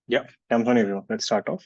Yeah, comes on everyone. Let's start off.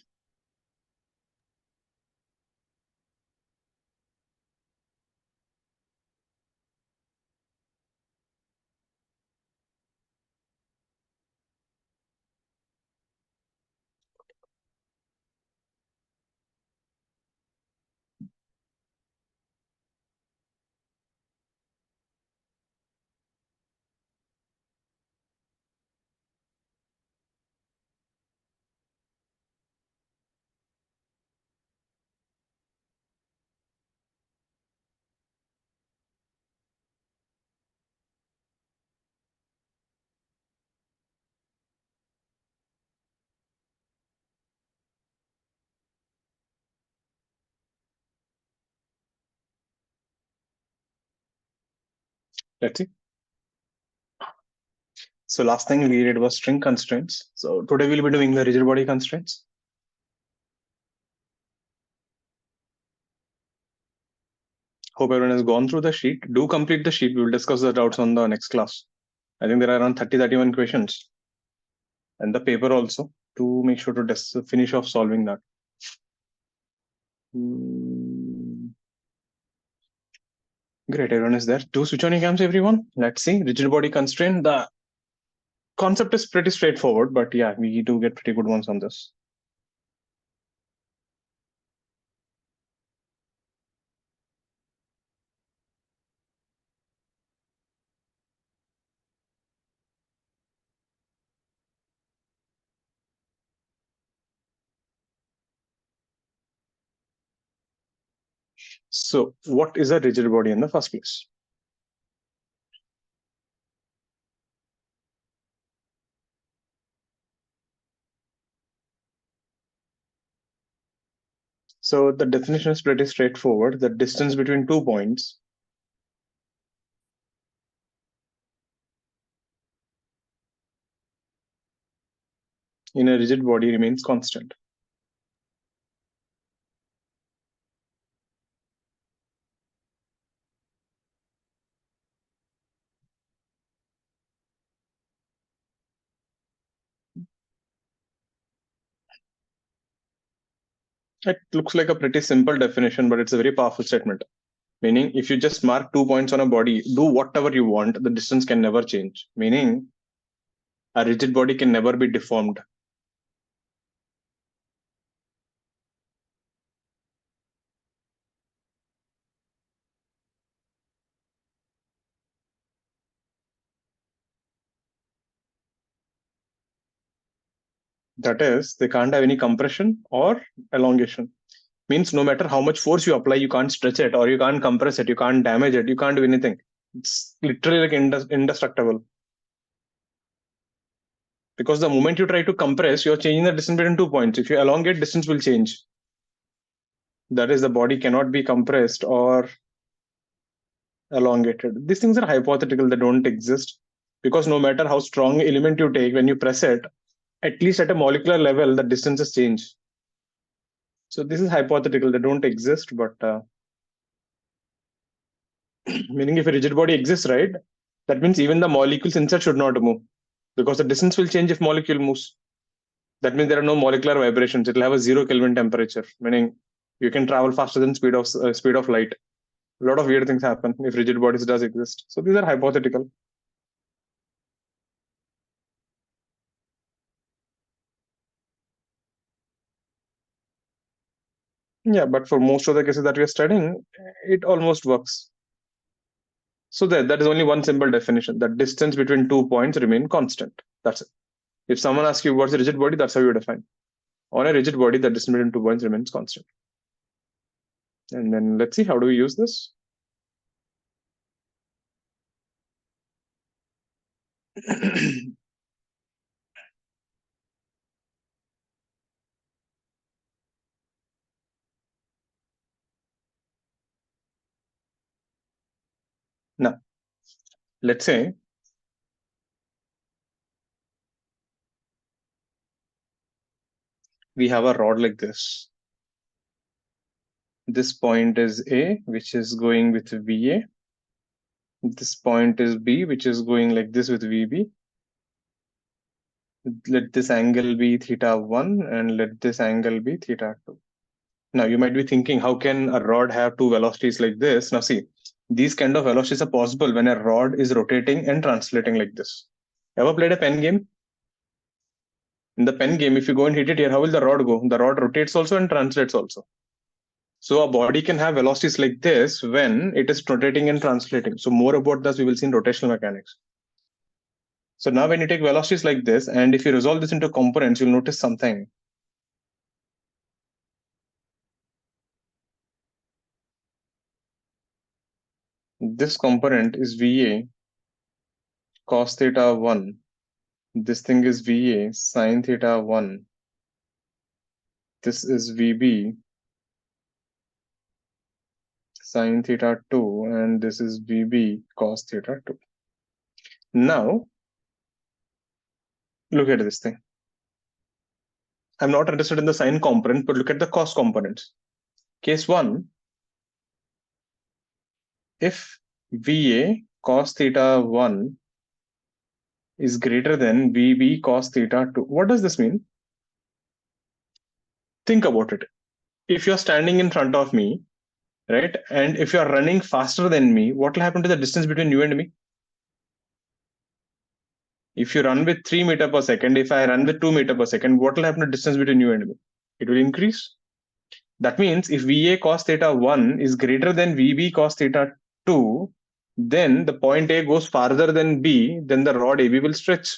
Let's see. So last thing we did was string constraints. So today we'll be doing the rigid body constraints. Hope everyone has gone through the sheet. Do complete the sheet. We will discuss the doubts on the next class. I think there are around 31 questions. And the paper also, to make sure to finish off solving that. Great, everyone is there. Do switch on your cams, everyone. Let's see. Rigid body constraint. The concept is pretty straightforward, but yeah, we do get pretty good ones on this. So what is a rigid body in the first place? So the definition is pretty straightforward. The distance between 2 points in a rigid body remains constant. It looks like a pretty simple definition, but it's a very powerful statement. Meaning, if you just mark 2 points on a body, do whatever you want, the distance can never change. Meaning, a rigid body can never be deformed. That is, they can't have any compression or elongation. Means no matter how much force you apply, you can't stretch it or you can't compress it, you can't damage it, you can't do anything. It's literally like indestructible. Because the moment you try to compress, you're changing the distance between 2 points. If you elongate, distance will change. That is, the body cannot be compressed or elongated. These things are hypothetical, they don't exist. Because no matter how strong element you take, when you press it, at least at a molecular level, the distances change. So this is hypothetical, they don't exist, but meaning if a rigid body exists, right, that means even the molecules inside should not move because the distance will change if molecule moves. That means there are no molecular vibrations. It will have a 0 Kelvin temperature, meaning you can travel faster than speed of light. A lot of weird things happen if rigid bodies does exist. So these are hypothetical. Yeah, but for most of the cases that we are studying, it almost works. So that is only one simple definition. The distance between 2 points remain constant. That's it. If someone asks you what's a rigid body, that's how you define. On a rigid body, the distance between 2 points remains constant. And then let's see, how do we use this? Now, let's say we have a rod like this. This point is A, which is going with VA. This point is B, which is going like this with VB. Let this angle be theta 1 and let this angle be theta 2. Now you might be thinking, how can a rod have two velocities like this? Now see, these kind of velocities are possible when a rod is rotating and translating like this. Ever played a pen game? In the pen game, if you go and hit it here, how will the rod go? The rod rotates also and translates also. So a body can have velocities like this when it is rotating and translating. So more about this we will see in rotational mechanics. So now when you take velocities like this, and if you resolve this into components, you'll notice something. This component is VA cos theta 1. This thing is VA sin theta 1. This is VB sin theta 2, and this is VB cos theta 2. Now, look at this thing. I'm not interested in the sine component, but look at the cos components. Case 1, if VA cos theta 1 is greater than VB cos theta 2, what does this mean? Think about it. If you're standing in front of me, right, and if you're running faster than me, what will happen to the distance between you and me? If you run with 3 meter per second, if I run with 2 meter per second, what will happen to the distance between you and me? It will increase. That means if VA cos theta 1 is greater than VB cos theta 2, then the point A goes farther than B, then the rod AB will stretch.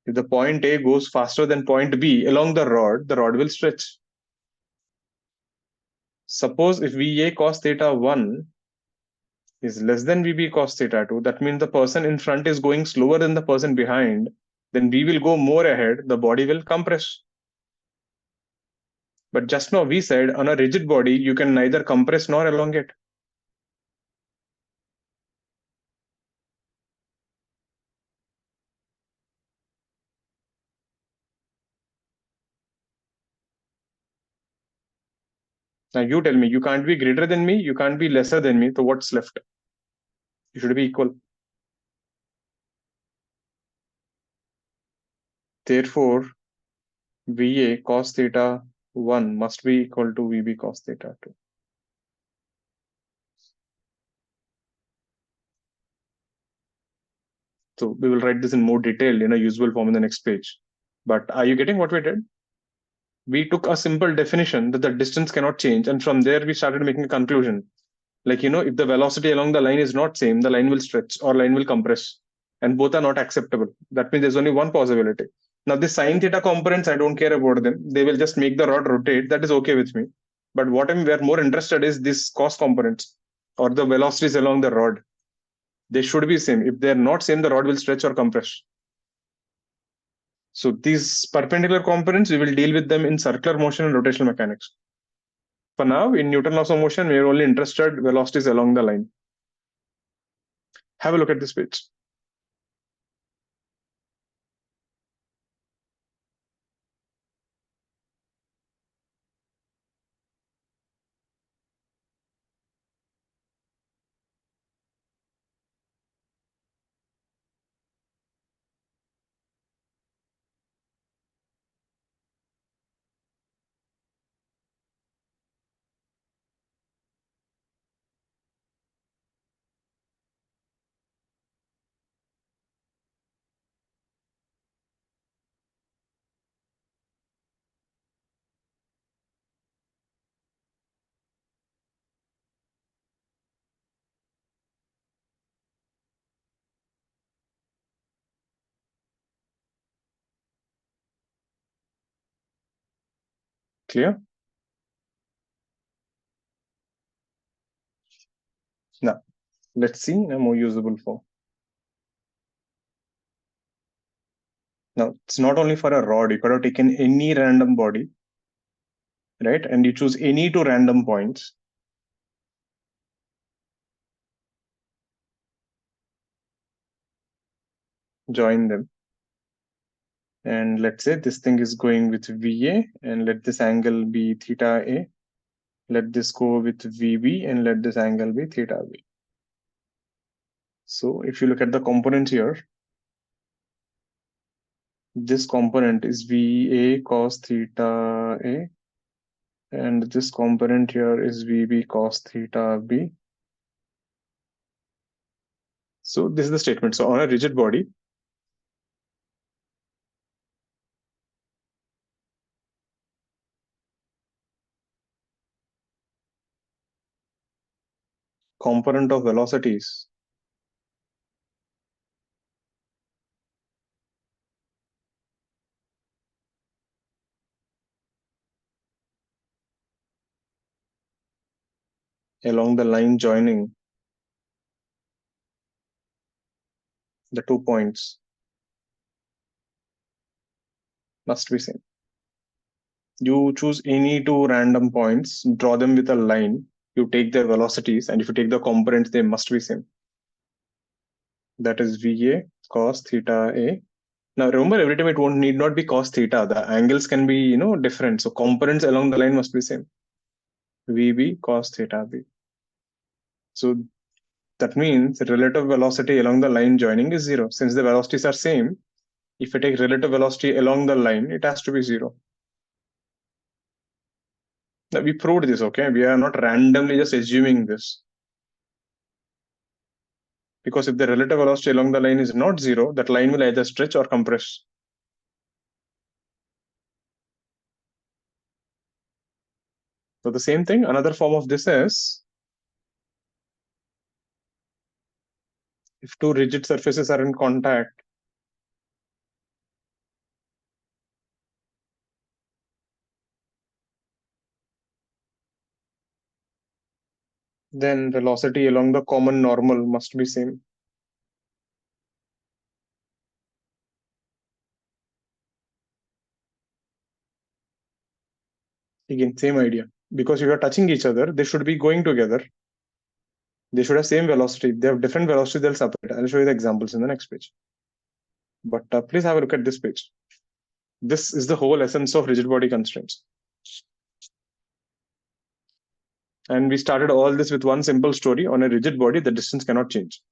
If the point A goes faster than point B along the rod will stretch. Suppose if VA cos theta 1 is less than VB cos theta 2, that means the person in front is going slower than the person behind, then B will go more ahead, the body will compress. But just now we said on a rigid body, you can neither compress nor elongate. Now you tell me, you can't be greater than me, you can't be lesser than me, so what's left? You should be equal. Therefore, VA cos theta 1 must be equal to VB cos theta 2. So we will write this in more detail in a usable form in the next page. But are you getting what we did? We took a simple definition that the distance cannot change, and from there we started making a conclusion. Like, if the velocity along the line is not same, the line will stretch or line will compress, and both are not acceptable. That means there's only one possibility. Now, the sine theta components, I don't care about them. They will just make the rod rotate. That is okay with me. But what we're more interested is this cos components or the velocities along the rod. They should be same. If they're not same, the rod will stretch or compress. So these perpendicular components, we will deal with them in circular motion and rotational mechanics. For now, in Newton laws of motion, we are only interested velocities along the line. Have a look at this page. Clear? Now, let's see in a more usable form. Now, it's not only for a rod. You could have taken any random body, right? And you choose any two random points. Join them. And let's say this thing is going with VA, and let this angle be theta A. Let this go with VB, and let this angle be theta B. So if you look at the component here, this component is VA cos theta A, and this component here is VB cos theta B. So this is the statement. So on a rigid body, component of velocities along the line joining the 2 points must be same. You choose any 2 random points, draw them with a line, you take their velocities, and if you take the components, they must be same. That is VA cos theta A. Now remember, every time it won't need not be cos theta. The angles can be different. So components along the line must be same. VB cos theta B. So that means relative velocity along the line joining is 0. Since the velocities are same, if I take relative velocity along the line, it has to be 0. Now we proved this, okay? We are not randomly just assuming this. Because if the relative velocity along the line is not 0, that line will either stretch or compress. So the same thing, another form of this is, if 2 rigid surfaces are in contact, then velocity along the common normal must be same. Again, same idea. Because if you are touching each other, they should be going together. They should have same velocity. If they have different velocity, they'll separate. I'll show you the examples in the next page. But please have a look at this page. This is the whole essence of rigid body constraints. And we started all this with one simple story. On a rigid body, the distance cannot change.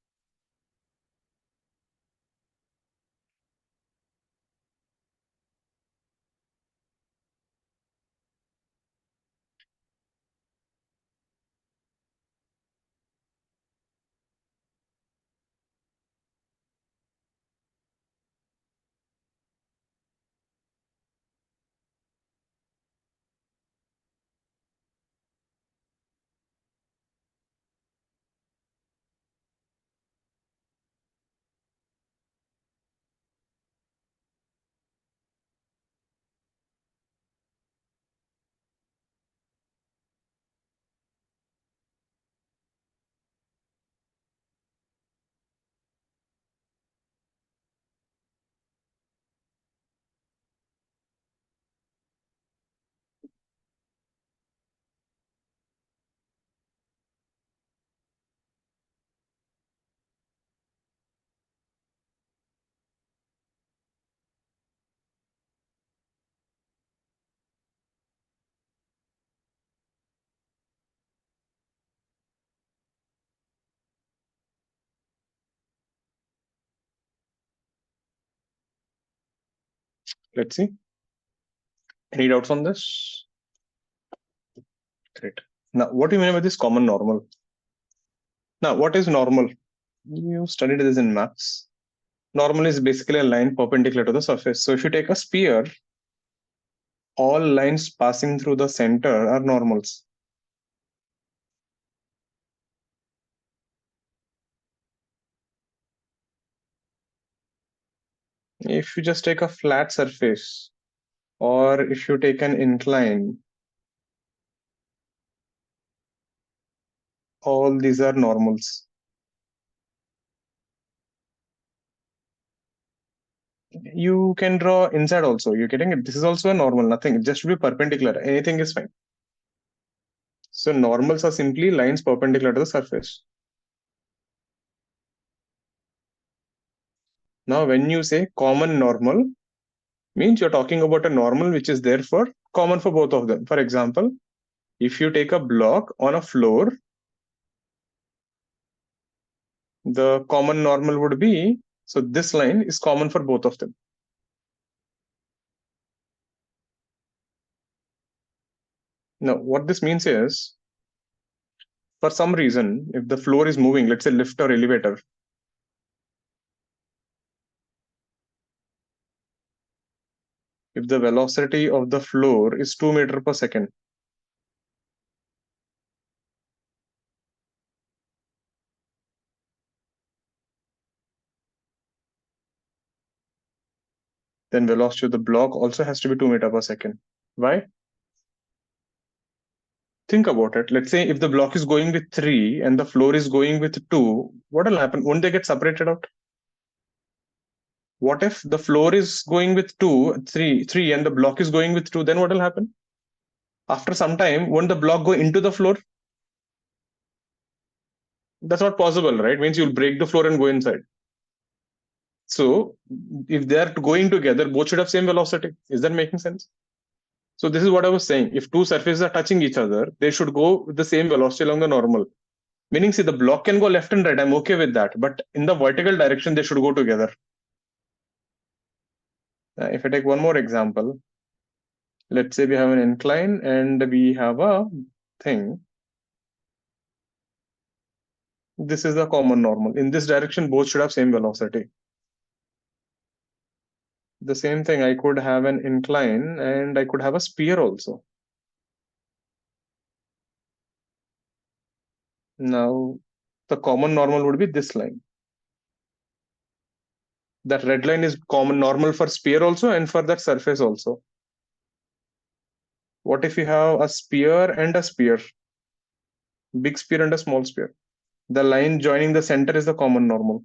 Let's see. Any doubts on this? Great. Now, what do you mean by this common normal? Now, what is normal? You studied this in maths. Normal is basically a line perpendicular to the surface. So if you take a sphere, all lines passing through the center are normals. If you just take a flat surface, or if you take an incline, all these are normals. You can draw inside also. You're getting it. This is also a normal, nothing. It just should be perpendicular. Anything is fine. So normals are simply lines perpendicular to the surface. Now, when you say common normal, means you're talking about a normal which is therefore common for both of them. For example, if you take a block on a floor, the common normal would be, so this line is common for both of them. Now, what this means is, for some reason, if the floor is moving, let's say lift or elevator, if the velocity of the floor is 2 meters per second, then velocity of the block also has to be 2 meters per second. Why? Think about it. Let's say if the block is going with 3 and the floor is going with 2, what will happen? Won't they get separated out? What if the floor is going with 3, and the block is going with 2? Then what will happen? After some time, won't the block go into the floor? That's not possible, right? Means you'll break the floor and go inside. So if they are going together, both should have same velocity. Is that making sense? So this is what I was saying. If two surfaces are touching each other, they should go with the same velocity along the normal. Meaning, see, the block can go left and right. I'm okay with that. But in the vertical direction, they should go together. If I take one more example, let's say we have an incline and we have a thing. This is the common normal. In this direction, both should have same velocity. The same thing, I could have an incline and I could have a sphere also. Now, the common normal would be this line. That red line is common normal for sphere also and for that surface also. What if you have a sphere and a sphere? Big sphere and a small sphere. The line joining the center is the common normal.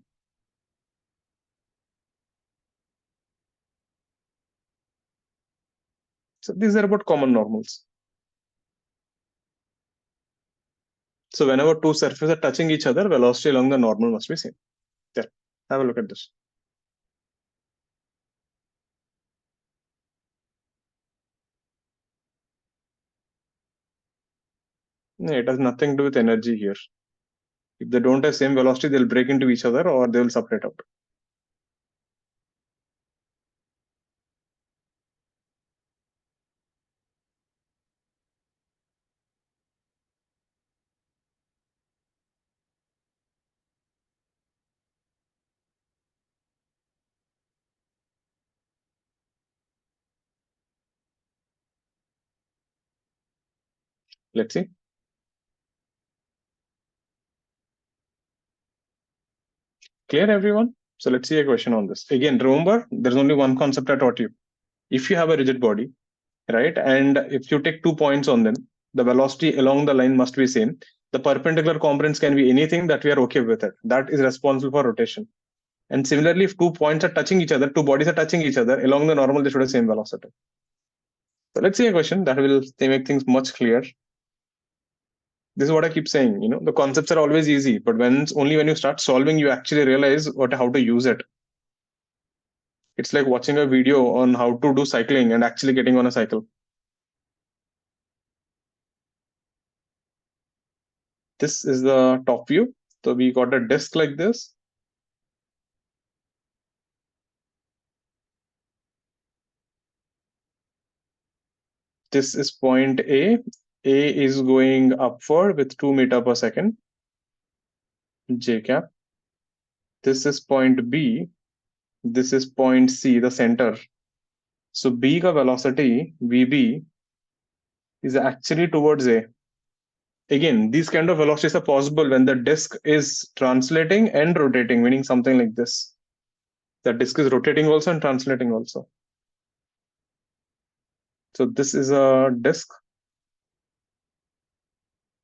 So these are about common normals. So whenever two surfaces are touching each other, velocity along the normal must be same. There, have a look at this. It has nothing to do with energy here. If they don't have same velocity, they'll break into each other or they will separate out. Let's see. Clear, everyone? So let's see a question on this. Again, remember, there's only one concept I taught you. If you have a rigid body, right, and if you take 2 points on them, the velocity along the line must be same. The perpendicular components can be anything that we are okay with it. That is responsible for rotation. And similarly, if 2 points are touching each other, two bodies are touching each other, along the normal, they should have same velocity. So let's see a question that will make things much clearer. This is what I keep saying. The concepts are always easy, but only when you start solving, you actually realize how to use it. It's like watching a video on how to do cycling and actually getting on a cycle. This is the top view. So we got a disk like this. This is point A. A is going upward with 2 meters per second, J cap. This is point B. This is point C, the center. So B ka velocity, VB, is actually towards A. Again, these kind of velocities are possible when the disk is translating and rotating, meaning something like this. The disk is rotating also and translating also. So this is a disk.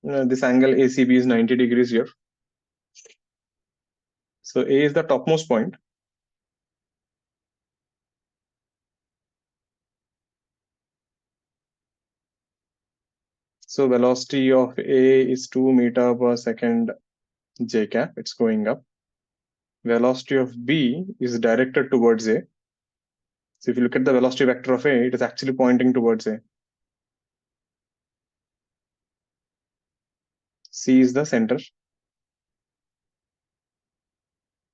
This angle ACB is 90 degrees here. So A is the topmost point. So velocity of A is 2 meters per second J cap. It's going up. Velocity of B is directed towards A. So if you look at the velocity vector of A, it is actually pointing towards A. C is the center.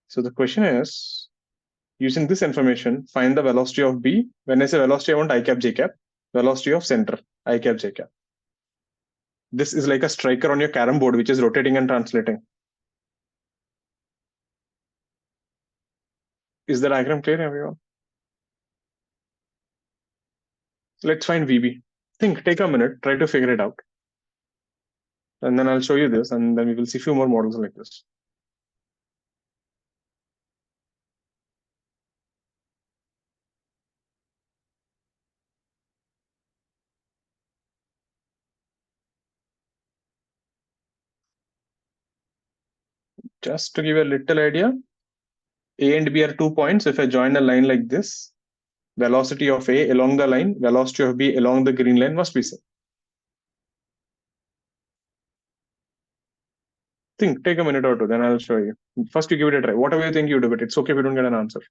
So the question is, using this information, find the velocity of B. When I say velocity, I want I cap, J cap. Velocity of center, I cap, J cap. This is like a striker on your carom board, which is rotating and translating. Is the diagram clear, everyone? Let's find VB. Think, take a minute, try to figure it out. And then I'll show you this, and then we will see a few more models like this. Just to give you a little idea, A and B are 2 points. If I join a line like this, velocity of A along the line, velocity of B along the green line must be same. Think, take a minute or two, then I'll show you. First, you give it a try. Whatever you think, you do it. It's okay if you don't get an answer.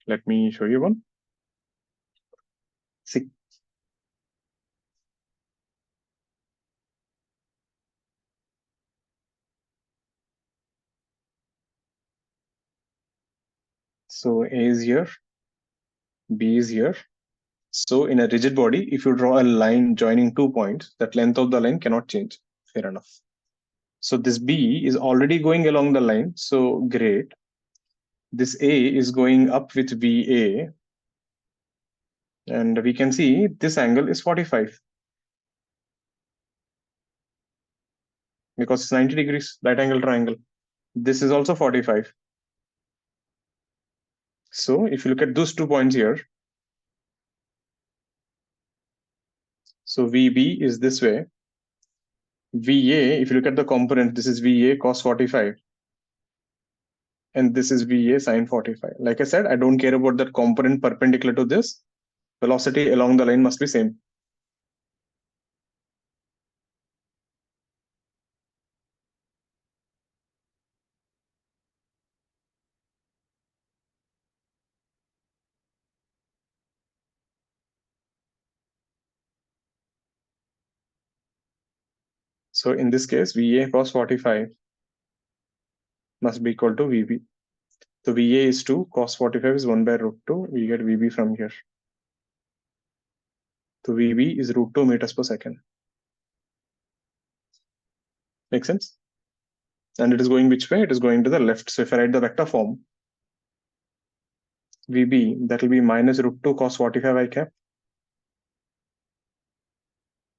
Let me show you one. See. So A is here, B is here. So in a rigid body, if you draw a line joining 2 points, that length of the line cannot change. Fair enough. So this B is already going along the line. So great. This A is going up with VA. And we can see this angle is 45. Because it's 90 degrees, right angle triangle. This is also 45. So if you look at those 2 points here, so VB is this way. VA, if you look at the component, this is VA cos 45. And this is VA sine 45. Like I said, I don't care about that component perpendicular to this. Velocity along the line must be same. So in this case, VA cos 45 must be equal to VB. So VA is 2, cos 45 is 1 by root 2. We get VB from here. So VB is root 2 meters per second. Make sense? And it is going which way? It is going to the left. So if I write the vector form, VB, that will be minus root 2 cos 45 I cap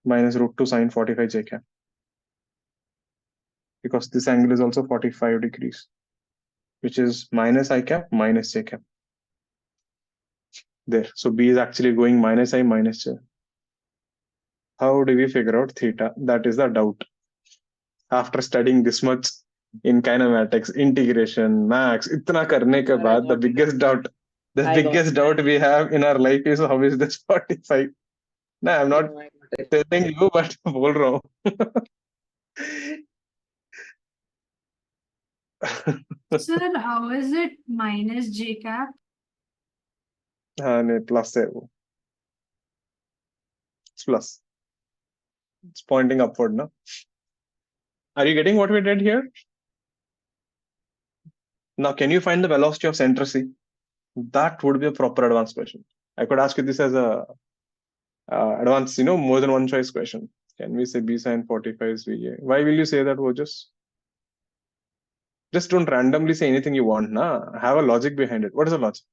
minus root 2 sine 45 j cap. Because this angle is also 45 degrees, which is minus I cap minus j cap. There. So B is actually going minus I minus j. How do we figure out theta? That is the doubt. After studying this much in kinematics, integration, max, itna karne ke baad, the biggest doubt we have in our life is how is this 45? No, I'm not telling you, but bol raha hu. Sir, how is it minus j cap? हाँ नहीं plus है वो. It's plus. It's pointing upward now. Are you getting what we did here? Now, can you find the velocity of center C? That would be a proper advanced question. I could ask you this as a advanced, more than one choice question. Can we say B sine 45 is VA? Why will you say that, Vojas? Just don't randomly say anything you want. Have a logic behind it. What is the logic?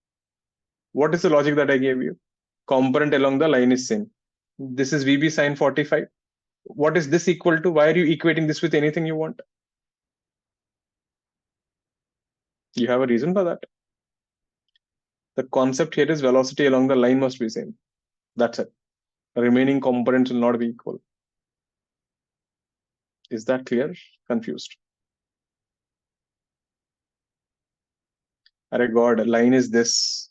What is the logic that I gave you? Component along the line is same. This is VB sine 45. What is this equal to? Why are you equating this with anything you want? You have a reason for that. The concept here is velocity along the line must be same. That's it. The remaining components will not be equal. Is that clear? Confused? Array God, line is this.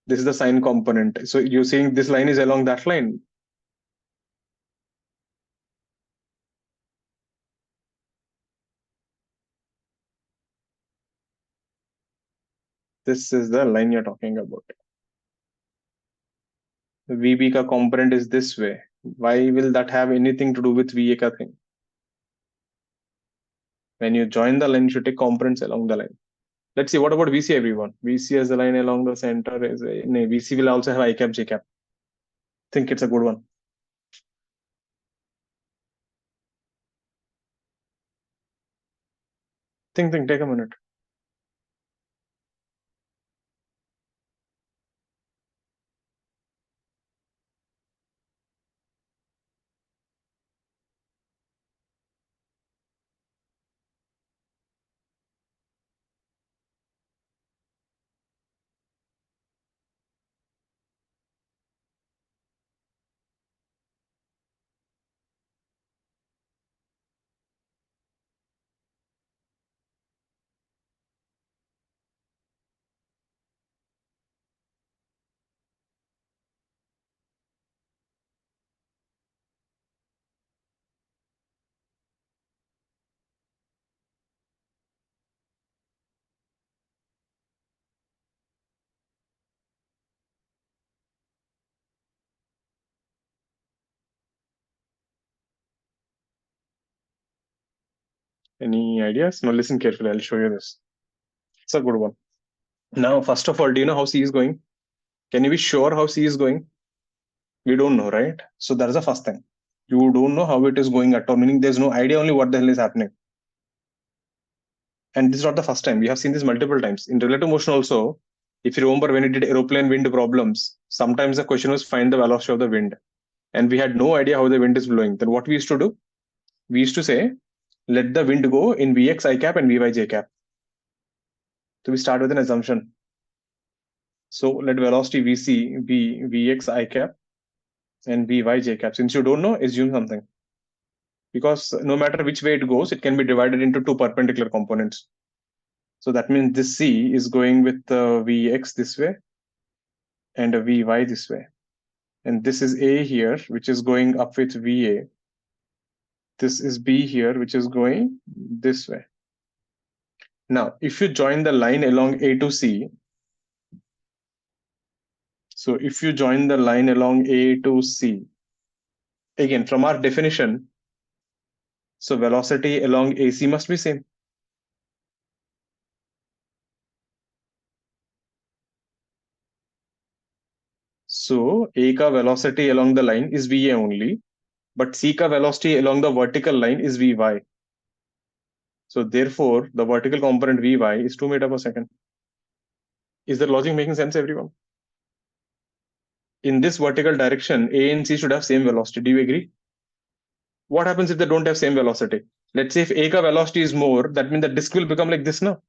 This is the sine component. So you're saying this line is along that line. This is the line you're talking about. The VB ka component is this way. Why will that have anything to do with VA ka thing? When you join the line, you should take components along the line. Let's see, what about VC, everyone? VC as the line along the center is a, no, VC will also have I cap, J cap. Think it's a good one. Think, take a minute. Any ideas? Now listen carefully. I'll show you this. It's a good one. Now, first of all, do you know how C is going? Can you be sure how C is going? We don't know, right? So that's the first thing. You don't know how it is going at all, meaning there's no idea only what the hell is happening. And this is not the first time. We have seen this multiple times. In relative motion also, if you remember when we did aeroplane wind problems, sometimes the question was find the velocity of the wind. And we had no idea how the wind is blowing. Then what we used to do? We used to say, let the wind go in Vx I cap and Vy j cap. So we start with an assumption. So let velocity Vc be Vx I cap and Vy j cap. Since you don't know, assume something. Because no matter which way it goes, it can be divided into two perpendicular components. So that means this C is going with Vx this way and a Vy this way. And this is A here, which is going up with Va. This is B here, which is going this way. Now, if you join the line along A to C, so if you join the line along A to C, again, from our definition, so velocity along AC must be same. So A ka velocity along the line is Va only, but C ka velocity along the vertical line is Vy. So therefore, the vertical component Vy is 2 meter per second. Is the logic making sense, everyone? In this vertical direction, A and C should have same velocity. Do you agree? What happens if they don't have same velocity? Let's say if A ka velocity is more, that means the disk will become like this now.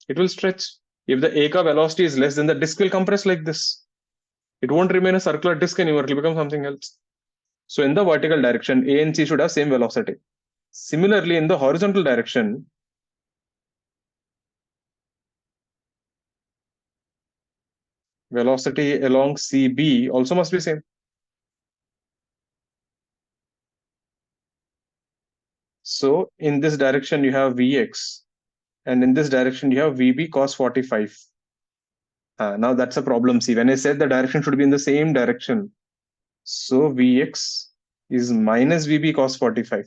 It will stretch. If the A ka velocity is less, then the disk will compress like this. It won't remain a circular disk anymore. It will become something else. So in the vertical direction, A and C should have same velocity. Similarly, in the horizontal direction, velocity along CB also must be same. So in this direction, you have Vx, and in this direction, you have Vb cos 45. Now that's a problem. See, when I said the direction should be in the same direction, So Vx is minus Vb cos 45.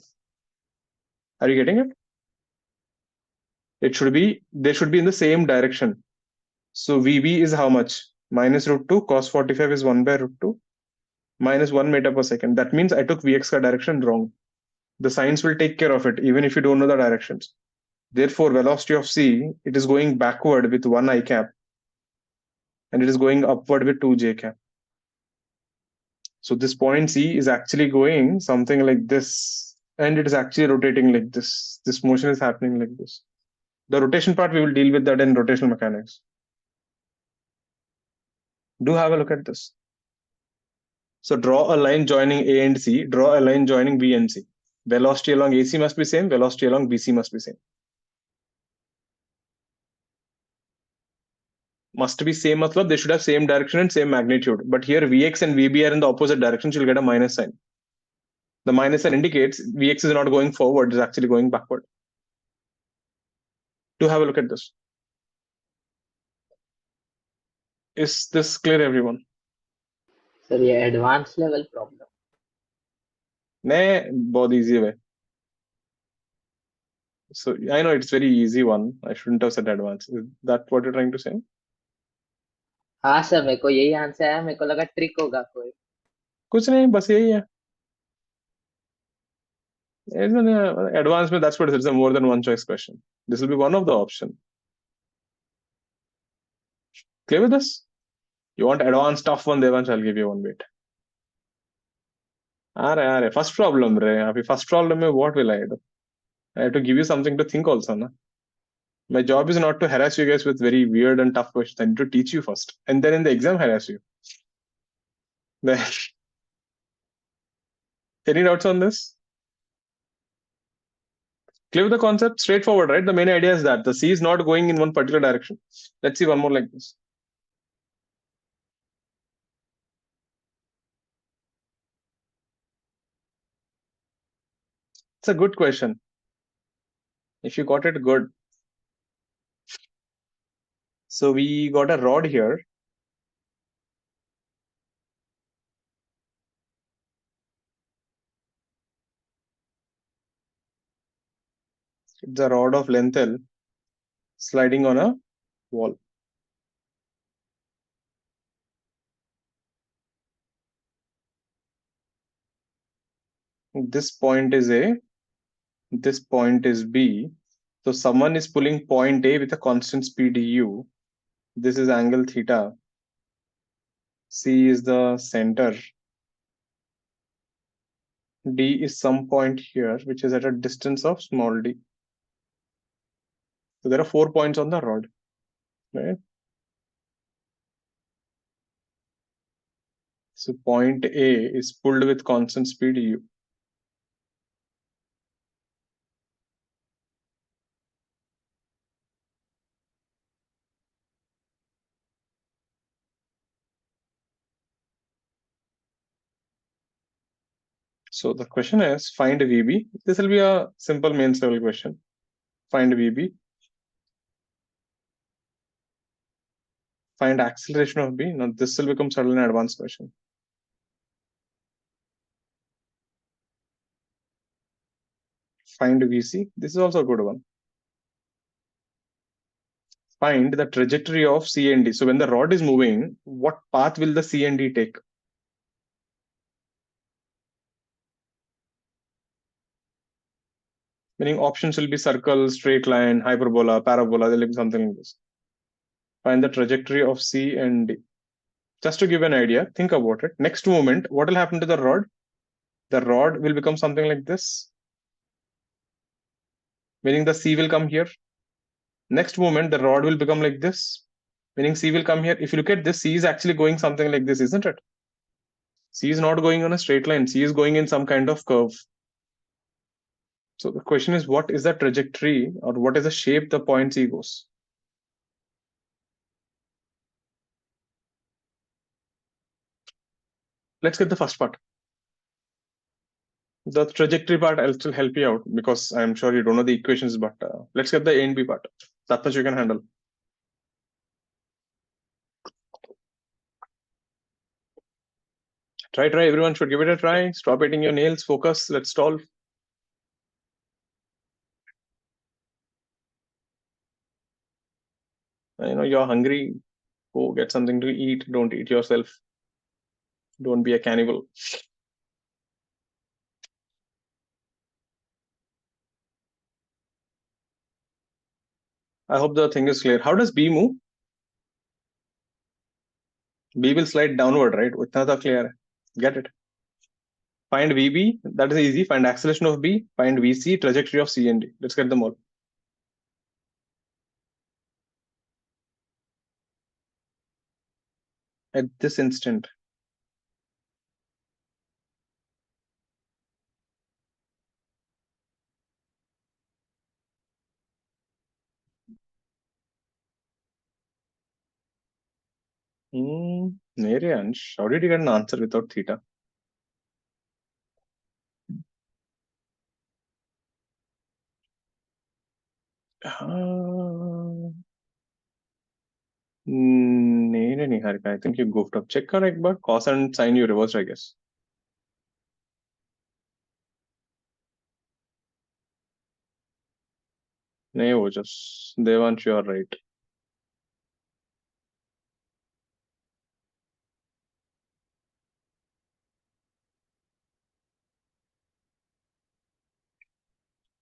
Are you getting it? They should be in the same direction. So Vb is how much? Minus root 2 cos 45 is 1 by root 2 minus 1 meter per second. That means I took Vx ka direction wrong. The signs will take care of it even if you don't know the directions. Therefore, velocity of C, it is going backward with 1 I cap and it is going upward with 2 j cap. So this point C is actually going something like this and it is actually rotating like this. This motion is happening like this. The rotation part, we will deal with that in rotational mechanics. Do have a look at this. So draw a line joining A and C, draw a line joining B and C. Velocity along AC must be same, velocity along BC must be same. Must be same matlab they should have same direction and same magnitude. But here Vx and Vb are in the opposite directions, you'll get a minus sign. The minus sign indicates Vx is not going forward, it's actually going backward. Do have a look at this. Is this clear, everyone? Sir, ये advanced level problem. Nee, बहुत easy way. So I know it's very easy one. I shouldn't have said advanced. Is that what you're trying to say? हाँ sir, मेरे को यही answer है, मेरे को लगा ट्रिक होगा कोई. कुछ नहीं, बस यही है. Advanced में that's what it is. It's a more than one choice question. This will be one of the option. Clear with this? You want advanced tough one, Devansh, I'll give you one bit. Are first problem re. Abhi first problem में what will I do? I have to give you something to think also, na. My job is not to harass you guys with very weird and tough questions. I need to teach you first, and then in the exam harass you. Any doubts on this? Clear with the concept? Straightforward, right? The main idea is that the C is not going in one particular direction. Let's see one more like this. It's a good question. If you got it, good. So we got a rod here. It's a rod of length L sliding on a wall. This point is A, this point is B. So someone is pulling point A with a constant speed u. This is angle theta. C is the center. D is some point here, which is at a distance of small d. So there are 4 points on the rod, right? So point A is pulled with constant speed u. So the question is find VB. This will be a simple mains level question. Find VB. Find acceleration of B. Now this will become suddenly an advanced question. Find VC. This is also a good one. Find the trajectory of C and D. So when the rod is moving, what path will the C and D take? Meaning options will be circle, straight line, hyperbola, parabola, they'll be something like this. Find the trajectory of C and D. Just to give an idea, think about it. Next moment, what will happen to the rod? The rod will become something like this. Meaning the C will come here. Next moment, the rod will become like this. Meaning C will come here. If you look at this, C is actually going something like this, isn't it? C is not going on a straight line. C is going in some kind of curve. So the question is, what is the trajectory or what is the shape the point C goes? Let's get the first part. The trajectory part, I'll still help you out because I'm sure you don't know the equations, but let's get the A and B part. That much you can handle. Try. Everyone should give it a try. Stop eating your nails. Focus. Let's solve. I know you're hungry. Go get something to eat. Don't eat yourself. Don't be a cannibal. I hope the thing is clear. How does B move? B will slide downward, right? Utna to clear hai. Get it? Find VB. That is easy. Find acceleration of B. Find VC, trajectory of C and D. Let's get them all. At this instant. Mere Ansh, how did you get an answer without theta? नहीं Niharika, I think you goofed up. Check कर एक बार. Cos and sin you reversed, I guess. नहीं वो just Devansh, you are right.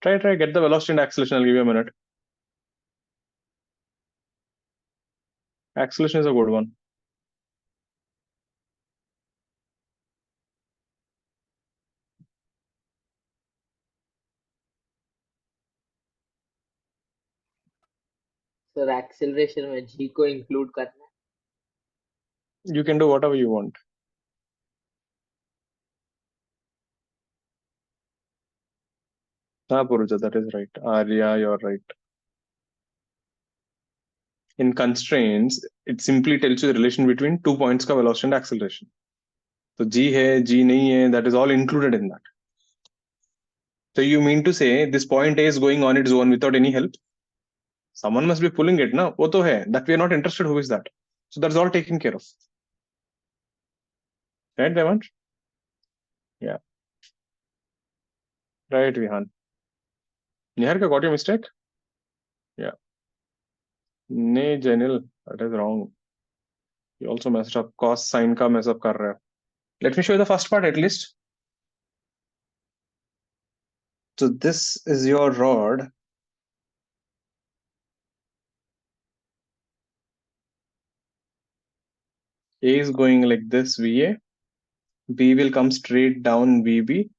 Try. Get the velocity and acceleration. I'll give you a minute. Acceleration is a good one. Sir acceleration में जी को include करना है. You can do whatever you want. Puruja, that is right. Arya, you're right. In constraints, it simply tells you the relation between 2 points ka velocity and acceleration. So G hai, G nahi hai, that is all included in that. So you mean to say this point A is going on its own without any help? Someone must be pulling it, na? Wo to hai. That we are not interested. Who is that? So that's all taken care of. Right, Devansh? Yeah. Right, Vihan. Niharika, got your mistake? Yeah. Nee, Janil, that is wrong. You also messed up. Cos sin ka mess up kar raha hai. Let me show you the first part at least. So this is your rod. A is going like this, VA. B will come straight down, VB.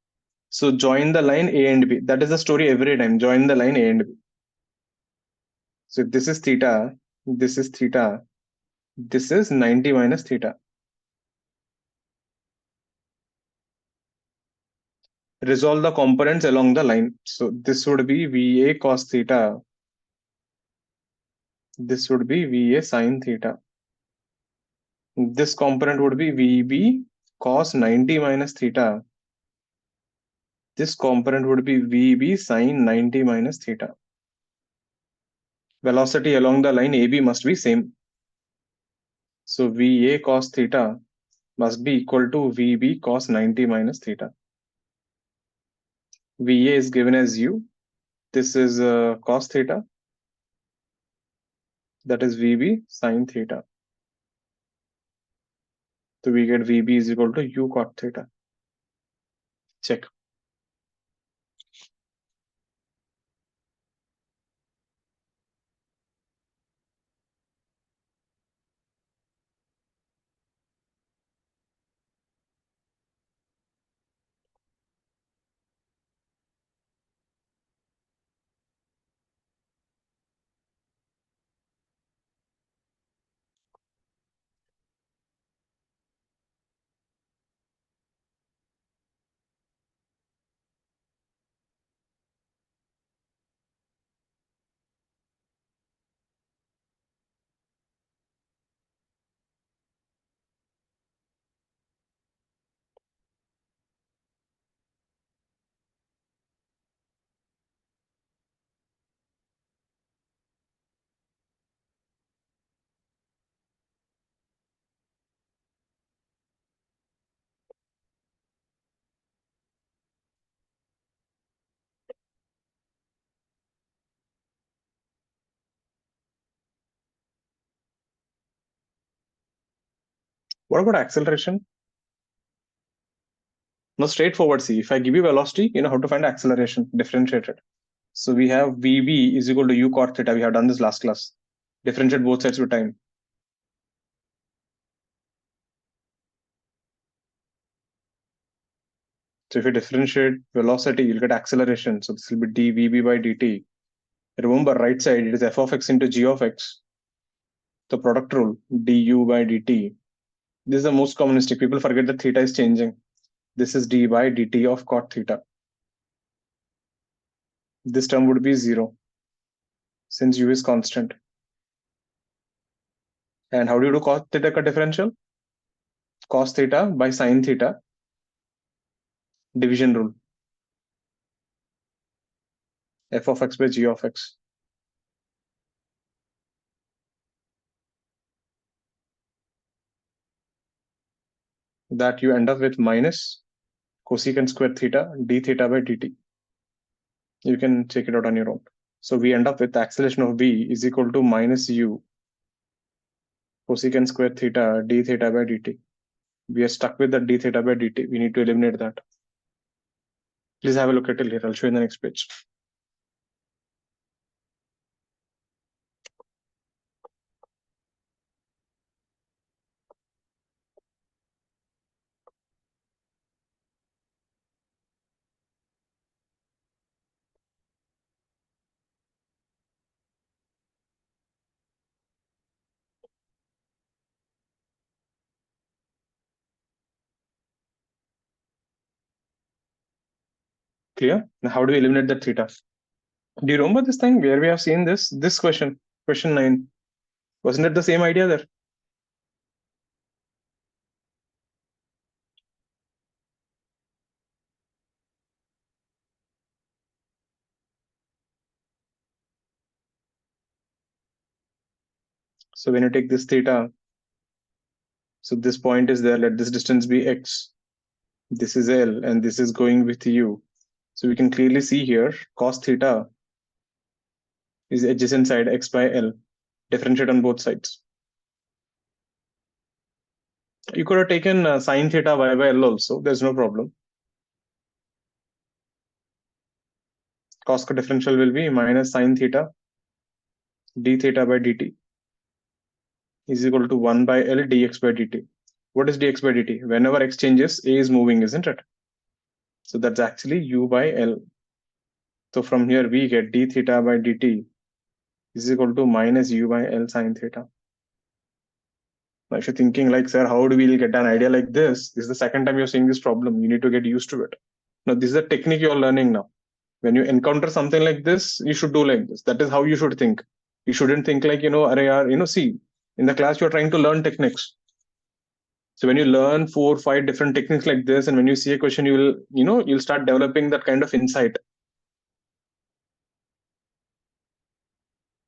So join the line A and B. That is the story every time. Join the line A and B. So if this is theta, this is theta, this is 90 minus theta. Resolve the components along the line. So this would be VA cos theta. This would be VA sin theta. This component would be VB cos 90 minus theta. This component would be VB sin 90 minus theta. Velocity along the line AB must be same. So VA cos theta must be equal to VB cos 90 minus theta. VA is given as U. This is cos theta. That is VB sin theta. So we get VB is equal to U cot theta. Check. What about acceleration? Now straightforward, see, if I give you velocity, you know how to find acceleration, differentiated. So we have Vb is equal to u cot theta. We have done this last class. Differentiate both sides with time. So if you differentiate velocity, you'll get acceleration. So this will be dVb by dt. Remember, right side, it is f of x into g of x. The product rule, du by dt. This is the most common mistake. People forget that theta is changing. This is d by dt of cot theta. This term would be 0 since u is constant. And how do you do cos theta ka differential? Cos theta by sin theta, division rule. F of x by g of x. That you end up with minus cosecant square theta d theta by dt. You can check it out on your own. So we end up with the acceleration of v is equal to minus u cosecant square theta d theta by dt. We are stuck with the d theta by dt. We need to eliminate that. Please have a look at it here. I'll show you in the next page. Clear? Now how do we eliminate that theta? Do you remember this thing where we have seen this question, question 9? Wasn't it the same idea there? So when you take this theta, so this point is there, let this distance be x. This is L and this is going with u. So we can clearly see here cos theta is adjacent side x by L. Differentiate on both sides. You could have taken sine theta y by L also. There's no problem. Cos ka differential will be minus sine theta d theta by dt is equal to 1 by L dx by dt. What is dx by dt? Whenever x changes, a is moving, isn't it? So that's actually u by L. So from here we get d theta by dt is equal to minus u by L sine theta. Now, if you're thinking like, sir, how do we get an idea like this? This is the second time you're seeing this problem. You need to get used to it. Now, this is a technique you're learning now. When you encounter something like this, you should do like this. That is how you should think. You shouldn't think like, see, in the class, you're trying to learn techniques. So when you learn 4 or 5 different techniques like this, and when you see a question, you'll start developing that kind of insight.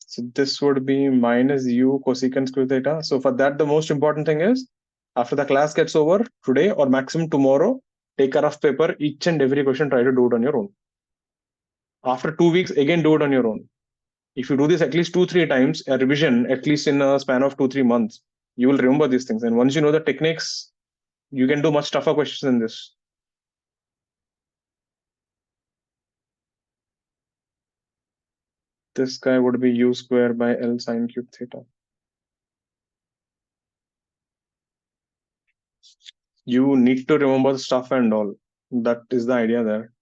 So this would be minus u cosecant square theta. So for that, the most important thing is, after the class gets over today or maximum tomorrow, take a rough paper, each and every question, try to do it on your own. After 2 weeks, again, do it on your own. If you do this at least 2-3 times, a revision, at least in a span of 2-3 months, you will remember these things. And once you know the techniques, you can do much tougher questions than this. This guy would be u square by L sine cube theta. You need to remember the stuff and all. That is the idea there.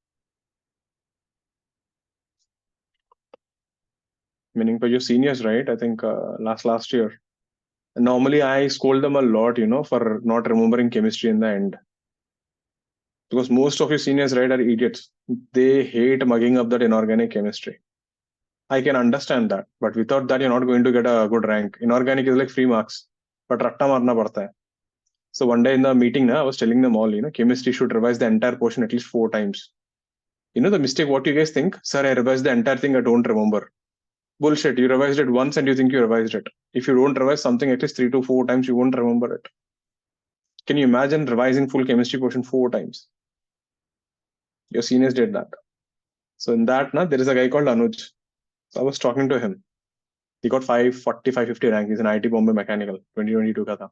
Meaning for your seniors, right? I think last year. Normally, I scold them a lot, for not remembering chemistry in the end. Because most of your seniors, right, are idiots. They hate mugging up that inorganic chemistry. I can understand that, but without that, you're not going to get a good rank. Inorganic is like free marks, but ratta marna padta hai. So one day in the meeting, I was telling them all, chemistry should revise the entire portion at least 4 times. The mistake, what you guys think, sir, I revised the entire thing, I don't remember. Bullshit, you revised it once and you think you revised it. If you don't revise something at least 3 to 4 times, you won't remember it. Can you imagine revising full chemistry portion 4 times? Your seniors did that. So in that, there is a guy called Anuj. So I was talking to him. He got 540, 550 rank. He's an IT Bombay mechanical, 2022 ka tha.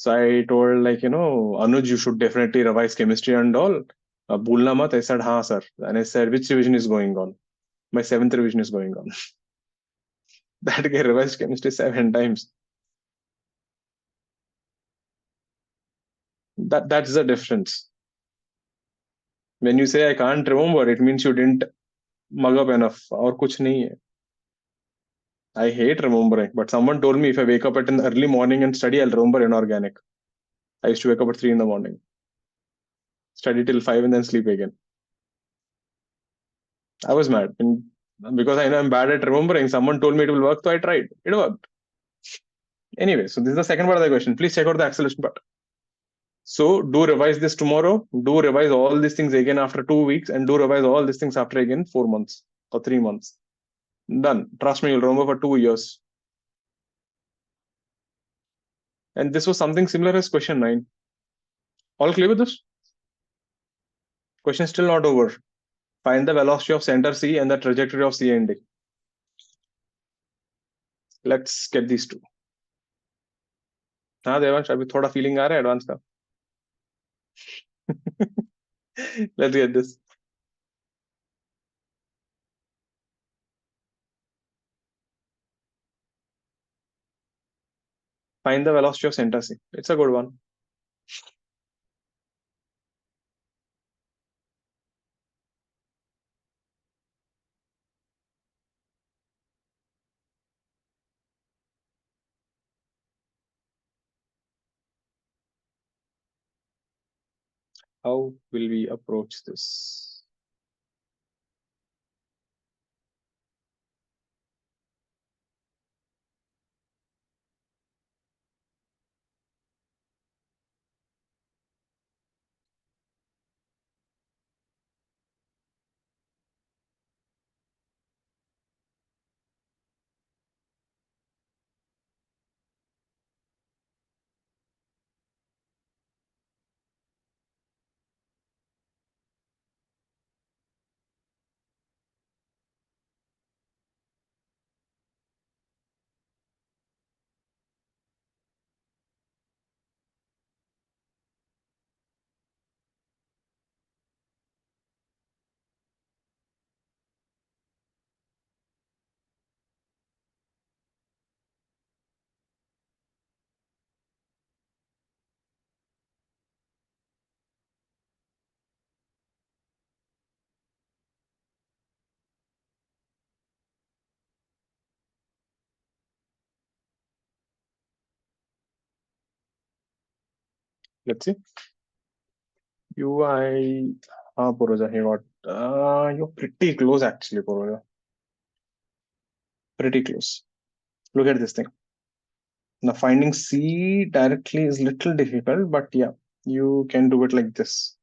So I told like, Anuj, you should definitely revise chemistry and all. Bhulna mat. I said, हाँ sir. And I said, which revision is going on? My 7th revision is going on. That guy revised chemistry 7 times. That's the difference. When you say I can't remember, it means you didn't mug up enough. और कुछ नहीं है. I hate remembering, but someone told me if I wake up at an early morning and study, I'll remember inorganic. I used to wake up at 3 in the morning, study till 5, and then sleep again. I was mad. And because I know I'm bad at remembering, someone told me it will work, so I tried. It worked. Anyway, so this is the second part of the question. Please check out the acceleration part. So do revise this tomorrow. Do revise all these things again after 2 weeks, and do revise all these things after again 4 months or 3 months. Done. Trust me, you'll remember for 2 years. And this was something similar as question 9. All clear with this? Question still not over. Find the velocity of center C and the trajectory of C and D. Let's get these two. हाँ देवांश, अभी थोड़ा feeling आ रहा है advance का. Let's get this. Find the velocity of center C. It's a good one. How will we approach this? Let's see. UI. Poroja, he got. You're pretty close actually, Poroja. Pretty close. Look at this thing. Now finding C directly is little difficult, but yeah, you can do it like this.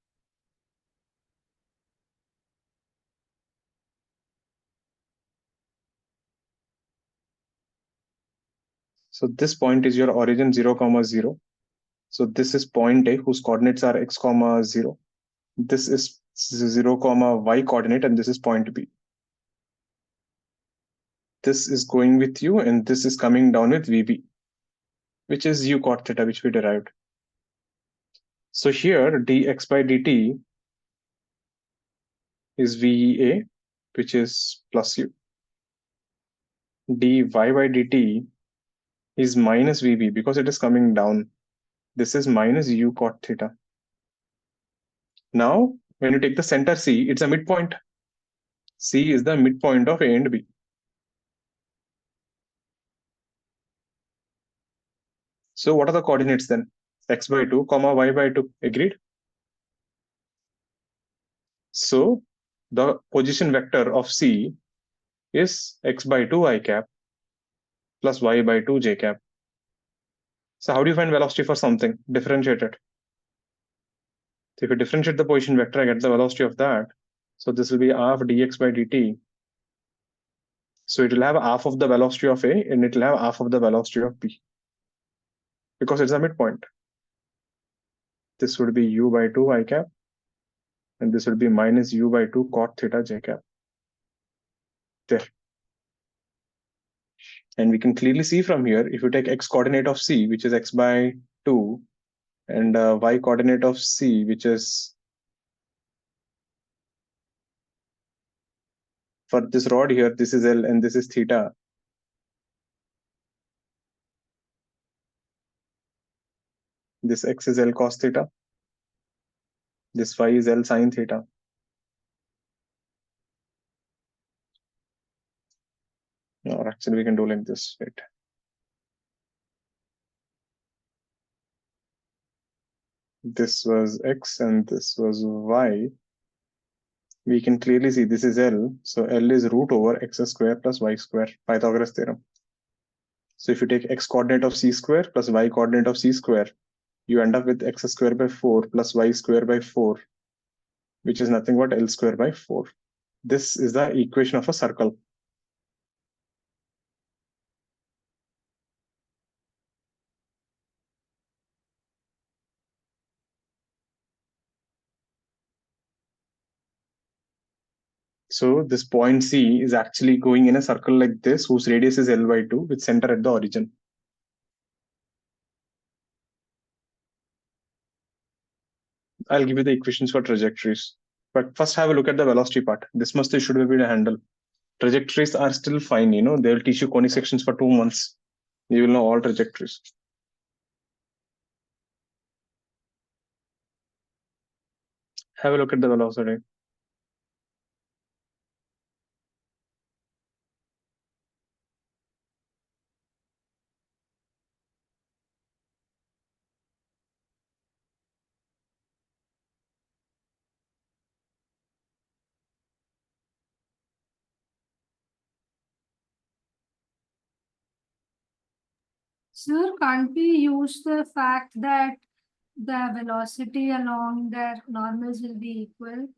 So this point is your origin 0, 0. So this is point A whose coordinates are x, 0. This is 0, y coordinate, and this is point B. This is going with you, and this is coming down with VB, which is u cot theta, which we derived. So here dx by dt is VA, which is plus u. dy by dt is minus VB because it is coming down. This is minus u cot theta. Now, when you take the center C, it's a midpoint. C is the midpoint of A and B. So what are the coordinates then? X by 2, y by 2. Agreed? So the position vector of C is x by 2 I cap plus y by 2 j cap. So how do you find velocity for something? Differentiate it. So if you differentiate the position vector, I get the velocity of that. So this will be half dx by dt. So it will have half of the velocity of A and it will have half of the velocity of B because it's a midpoint. This would be u by 2 I cap and this would be minus u by 2 cot theta j cap. There. And we can clearly see from here, if you take x coordinate of C, which is x by 2 and y coordinate of C, which is for this rod here, this is L and this is theta. This x is L cos theta. This y is L sin theta. Or actually we can do like this, wait. This was x and this was y. We can clearly see this is L. So L is root over x square plus y square, Pythagoras theorem. So if you take x coordinate of C square plus y coordinate of C square, you end up with x square by 4 plus y square by 4, which is nothing but L square by 4. This is the equation of a circle. So this point C is actually going in a circle like this, whose radius is L by 2 with center at the origin. I'll give you the equations for trajectories. But first have a look at the velocity part. This must should be able to handle. Trajectories are still fine, they'll teach you conic sections for 2 months. You will know all trajectories. Have a look at the velocity. Sir, can't we use the fact that the velocity along their normals will be equal?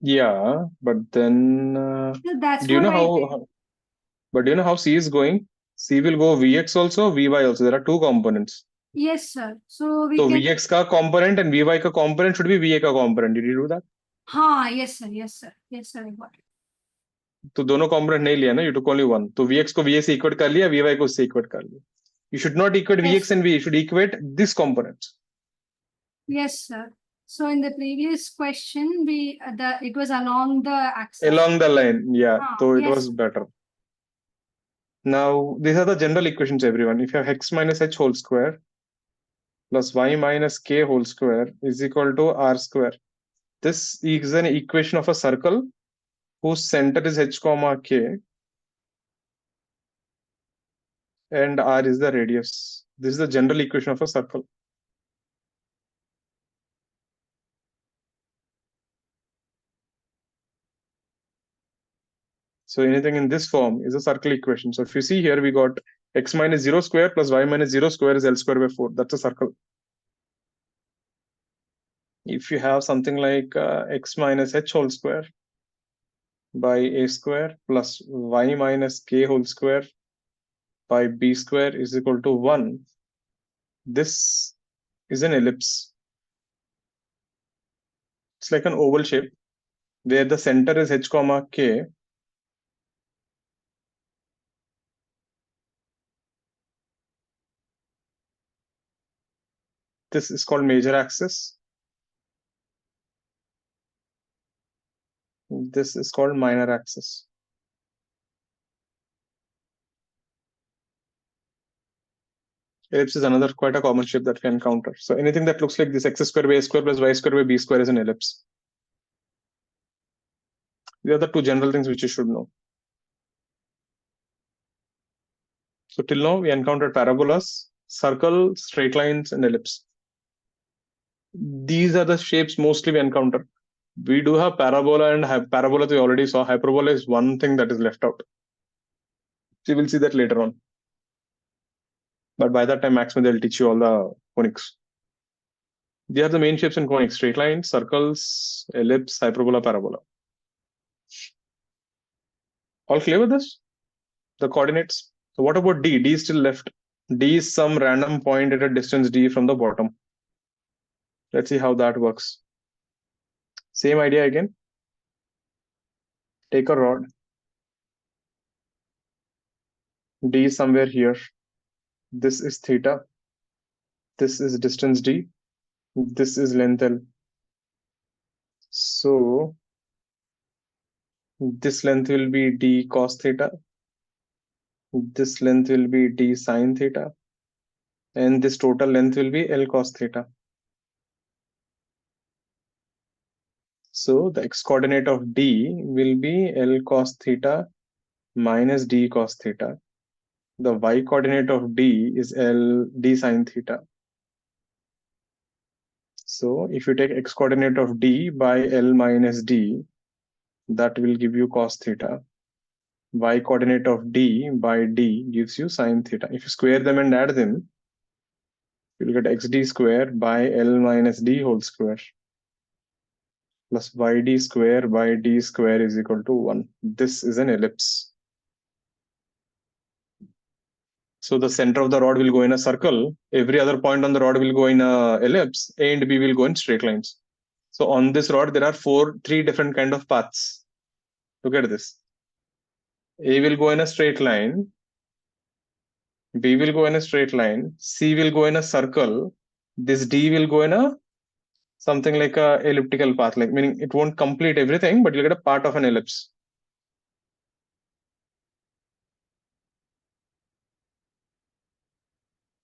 Yeah, but then So that's do you what know I did. but do you know how C is going? C will go Vx also, Vy also. There are two components. Yes, sir. So we So can. Vx ka component and Vy ka component should be Va ka component. Did you do that? Yes, sir. Yes, sir. Yes, sir. I got it. तो दोनों component नहीं लिया ना, you took only one. तो Vx को Va से equate कर लिया, Vy को उससे equate कर लिया. You should not equate Yes, Vx and V. You should equate this component. Yes, sir. So in the previous question, it was along the axis. Along the line, yeah. So it Yes. was better. Now these are the general equations, everyone. If you have x minus h whole square plus y minus k whole square is equal to r square. This is an equation of a circle whose center is h comma k and r is the radius. This is the general equation of a circle. So anything in this form is a circle equation. So if you see here, we got x minus 0 square plus y minus 0 square is L square by 4. That's a circle. If you have something like x minus h whole square by a square plus y minus k whole square by b square is equal to 1, this is an ellipse. It's like an oval shape where the center is h comma k. This is called major axis. This is called minor axis. Ellipse is another quite a common shape that we can encounter. So anything that looks like this x square by a square plus y square by b square is an ellipse. These are the two general things which you should know. So till now we encountered parabolas, circle, straight lines, and ellipse. These are the shapes mostly we encounter. We do have parabola and parabola we already saw. Hyperbola is one thing that is left out. We will see that later on. But by that time, maximum they'll teach you all the conics. These are the main shapes in conics: straight lines, circles, ellipse, hyperbola, parabola. All clear with this? The coordinates. So what about D? D is still left. D is some random point at a distance D from the bottom. Let's see how that works. Same idea again. Take a rod. D is somewhere here. This is theta. This is distance d. This is length L. So this length will be d cos theta. This length will be d sine theta. And this total length will be L cos theta. So the x coordinate of d will be L cos theta minus d cos theta. The y coordinate of d is L d sine theta. So if you take x coordinate of d by L minus d, that will give you cos theta. Y coordinate of d by d gives you sine theta. If you square them and add them, you'll get xd square by L minus d whole square plus yd square by d square is equal to 1. This is an ellipse. So the center of the rod will go in a circle. Every other point on the rod will go in a ellipse. A and B will go in straight lines. So on this rod, there are three different kind of paths. Look at this. A will go in a straight line. B will go in a straight line. C will go in a circle. This D will go in a something like a elliptical path, like meaning it won't complete everything, but you'll get a part of an ellipse.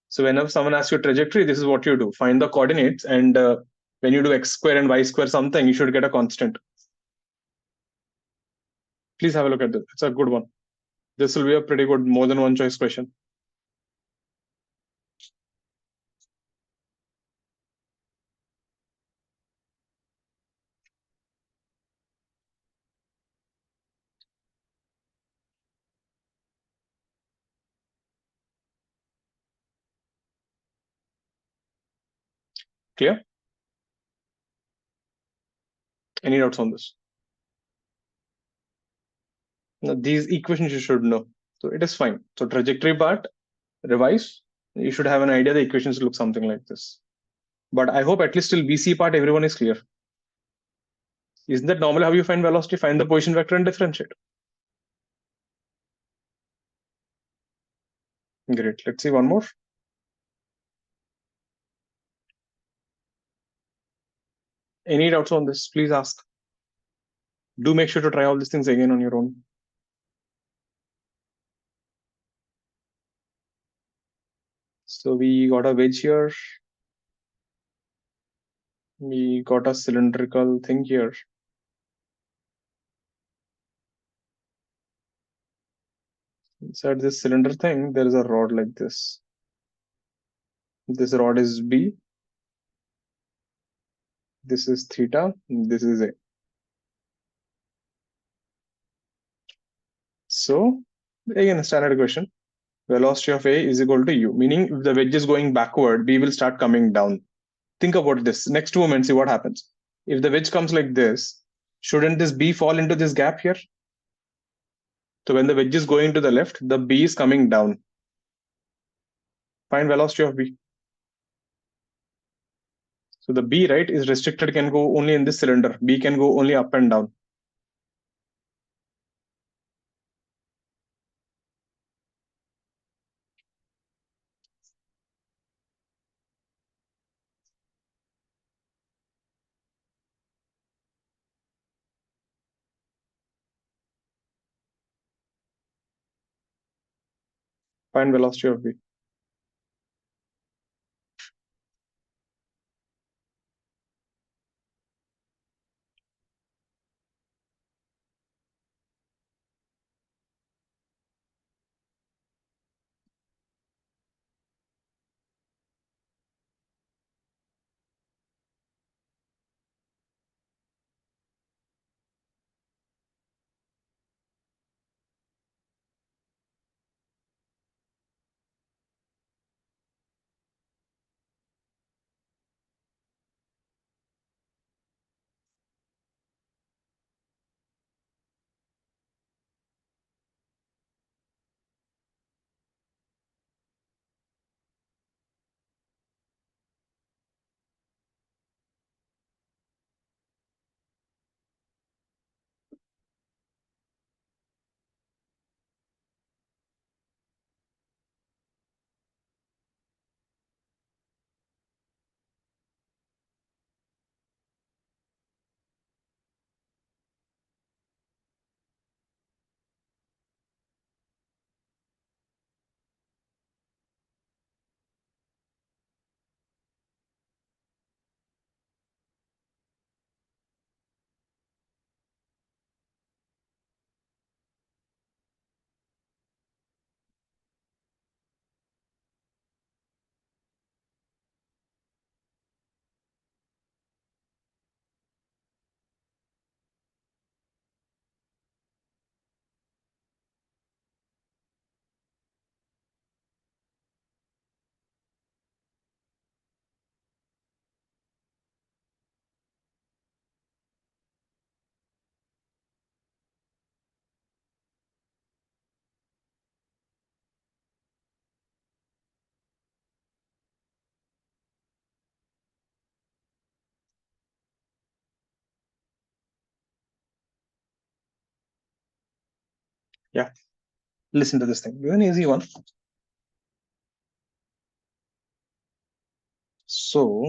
So whenever someone asks you trajectory, this is what you do. Find the coordinates, and when you do x square and y square something, you should get a constant. Please have a look at this. It's a good one. This will be a pretty good more than one choice question. Clear? Any doubts on this? Now, these equations you should know. So it is fine. So trajectory part, revise. You should have an idea the equations look something like this. But I hope at least till VC part, everyone is clear. Isn't that normally how you find velocity? Find the position vector and differentiate. Great. Let's see one more. Any doubts on this? Please ask. Do make sure to try all these things again on your own. So we got a wedge here. We got a cylindrical thing here. Inside this cylinder thing, there is a rod like this. This rod is B. This is theta. This is A. So again, a standard question. Velocity of A is equal to U, meaning if the wedge is going backward, B will start coming down. Think about this. Next moment, see what happens. If the wedge comes like this, shouldn't this B fall into this gap here? So when the wedge is going to the left, the B is coming down. Find velocity of B. So the B, right, is restricted, can go only in this cylinder. B can go only up and down. Find velocity of B. Yeah. Listen to this thing. This is an easy one. So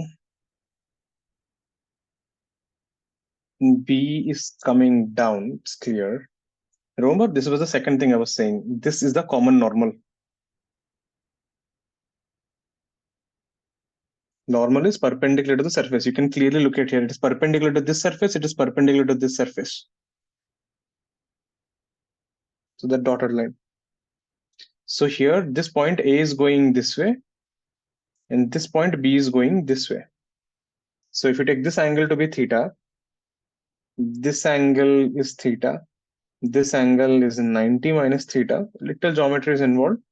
B is coming down. It's clear. Remember, this was the second thing I was saying. This is the common normal. Normal is perpendicular to the surface. You can clearly look at here. It is perpendicular to this surface. It is perpendicular to this surface. So that dotted line. So here, this point A is going this way, and this point B is going this way. So if you take this angle to be theta, this angle is theta, this angle is 90 minus theta. Little geometry is involved.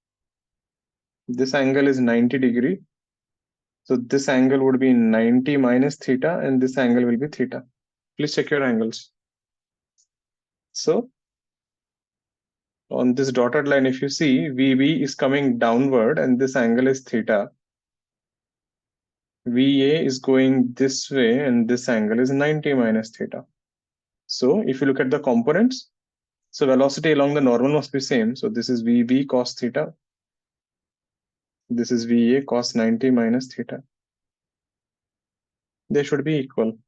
This angle is 90 degree. So this angle would be 90 minus theta, and this angle will be theta. Please check your angles. So on this dotted line, if you see, VB is coming downward and this angle is theta. VA is going this way and this angle is 90 minus theta. So if you look at the components, so velocity along the normal must be same. So this is VB cos theta. This is VA cos 90 minus theta. They should be equal.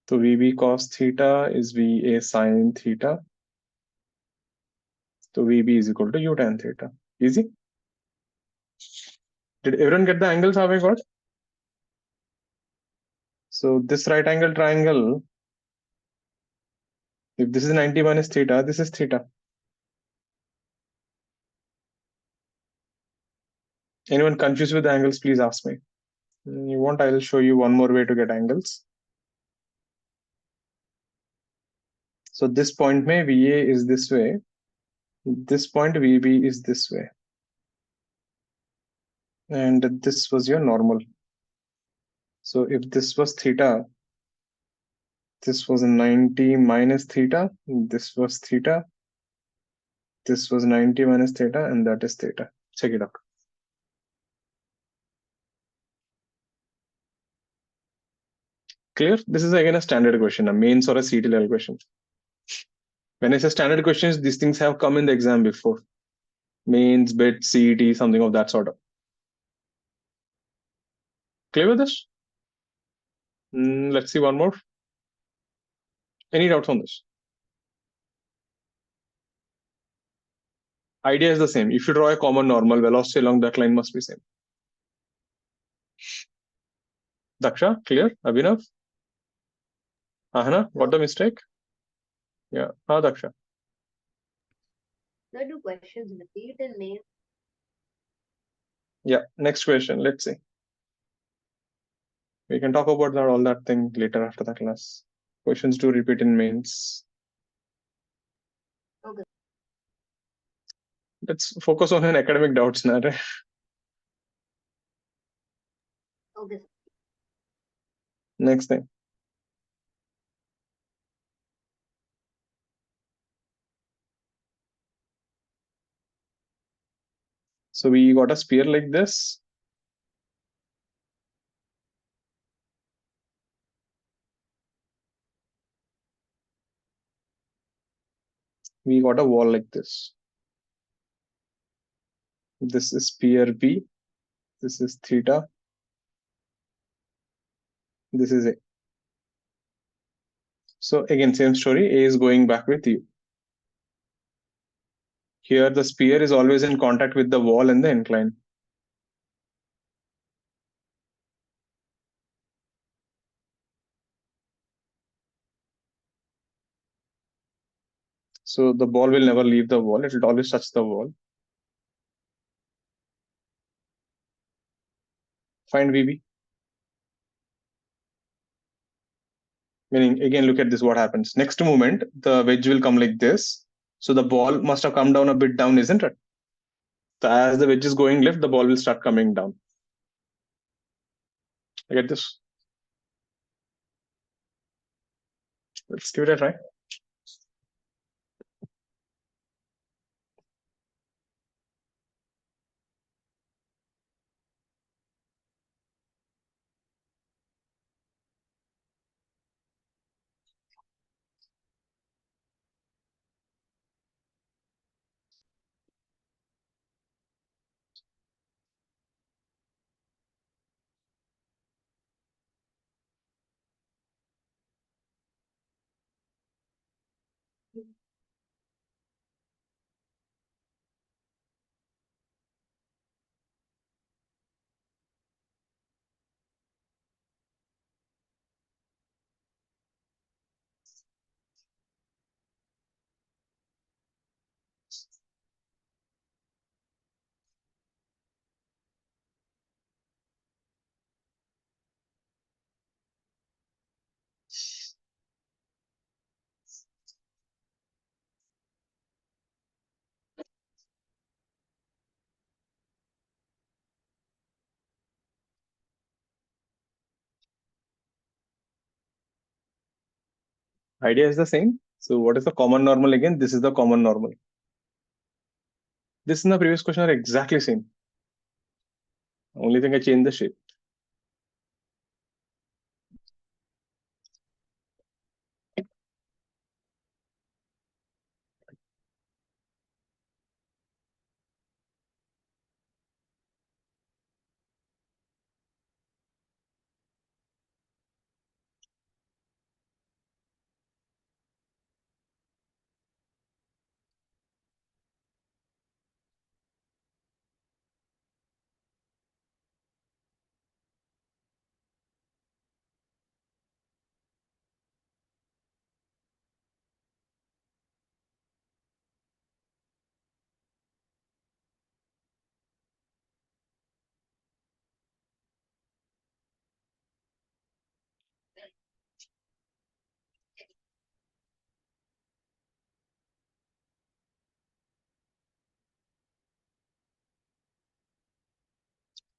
So VB cos theta is VA sin theta. So VB is equal to U tan theta. Easy. Did everyone get the angles how I got? So this right angle triangle, if this is 90 minus theta, this is theta. Anyone confused with the angles, please ask me. You want, I'll show you one more way to get angles. So this point may VA is this way. This point VB is this way. And this was your normal. So if this was theta, this was 90 minus theta, this was theta, this was 90 minus theta, and that is theta. Check it out. Clear? This is again a standard question, a mains or a CET level question. When I say standard questions, these things have come in the exam before. Mains, bit, CET, something of that sort of. Clear with this? Let's see one more. Any doubts on this? Idea is the same. If you draw a common normal, velocity along that line must be same. Daksha, clear? Abhinav? Ahana, got the mistake? Yeah. Daksha. Sir, do questions repeat in main? Yeah. Next question. Let's see. We can talk about that all that thing later after the class. Questions do repeat in mains. Okay. Let's focus on an academic doubts now. Right? Okay, sir. Next thing. So we got a sphere like this. We got a wall like this. This is sphere B. This is theta. This is A. So again, same story. A is going back with U. Here, the sphere is always in contact with the wall and the incline. So the ball will never leave the wall. It will always touch the wall. Find VB. Meaning, again, look at this, what happens. Next moment, the wedge will come like this. So the ball must have come down a bit down, isn't it? So as the wedge is going left, the ball will start coming down. I get this. Let's give it a try. Idea is the same. So what is the common normal again? This is the common normal. This in the previous question are exactly same. Only thing I changed the shape.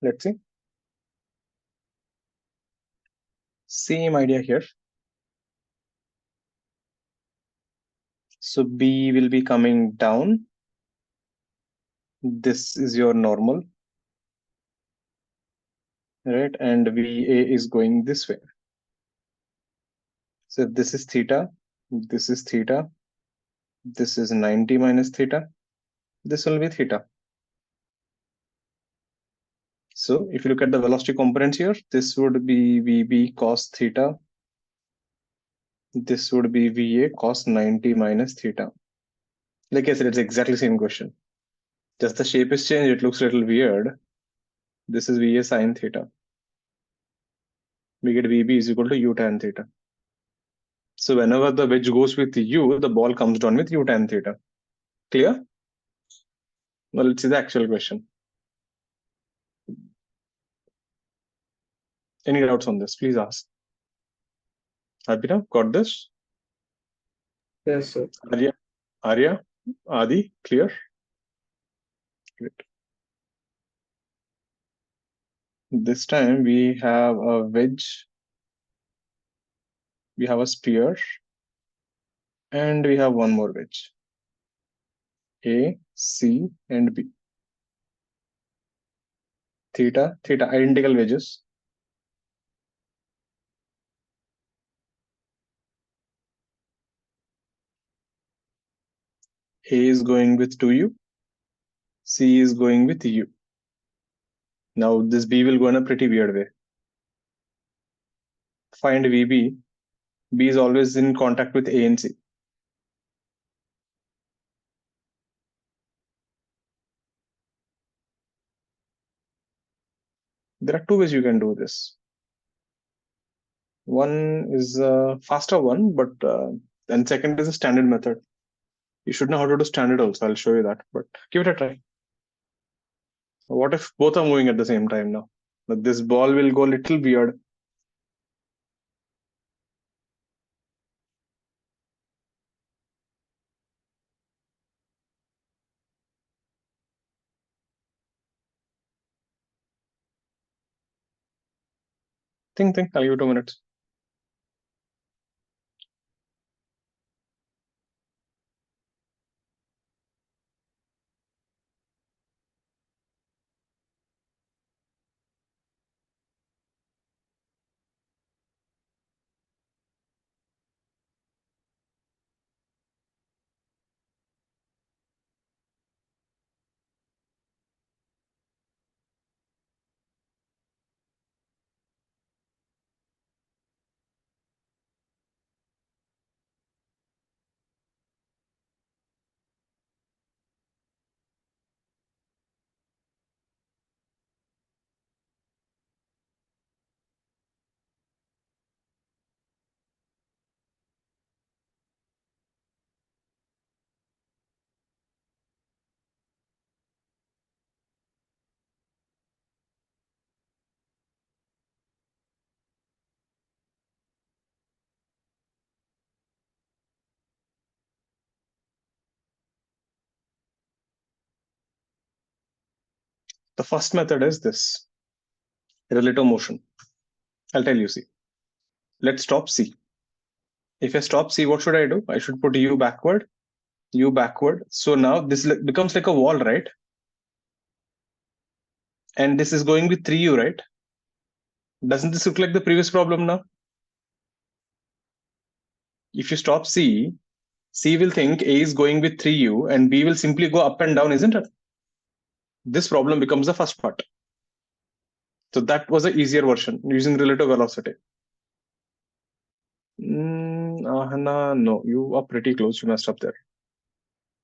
Let's see. Same idea here. So B will be coming down. This is your normal, right? And VA is going this way. So this is theta, this is theta, this is 90 minus theta, this will be theta. So if you look at the velocity components here, this would be VB cos theta, this would be VA cos 90 minus theta. Like I said, it's exactly the same question. Just the shape is changed, it looks a little weird. This is VA sin theta. We get VB is equal to U tan theta. So whenever the wedge goes with U, the ball comes down with U tan theta. Clear? Well, let's see the actual question. Any doubts on this? Please ask. Abhinav, got this? Yes, sir. Arya, Adi, clear? Great. This time we have a wedge, we have a sphere, and we have one more wedge. A, C, and B. Theta, identical wedges. A is going with 2U, C is going with U. Now this B will go in a pretty weird way. Find VB. B is always in contact with A and C. There are two ways you can do this. One is a faster one, but then second is a standard method. You should know how to do standard also. I'll show you that, but give it a try. What if both are moving at the same time now? But this ball will go a little weird. Think. I'll give you 2 minutes. The first method is this. Relative motion. I'll tell you, see. Let's stop C. If I stop C, what should I do? I should put U backward. So now this becomes like a wall, right? And this is going with 3U, right? Doesn't this look like the previous problem now? If you stop C, C will think A is going with 3U and B will simply go up and down, isn't it? This problem becomes the first part. So that was an easier version using relative velocity. Ahana, no, you are pretty close. You messed up there.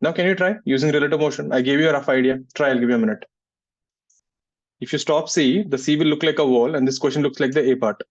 Now, can you try using relative motion? I gave you a rough idea. Try, I'll give you a minute. If you stop C, the C will look like a wall and this question looks like the A part.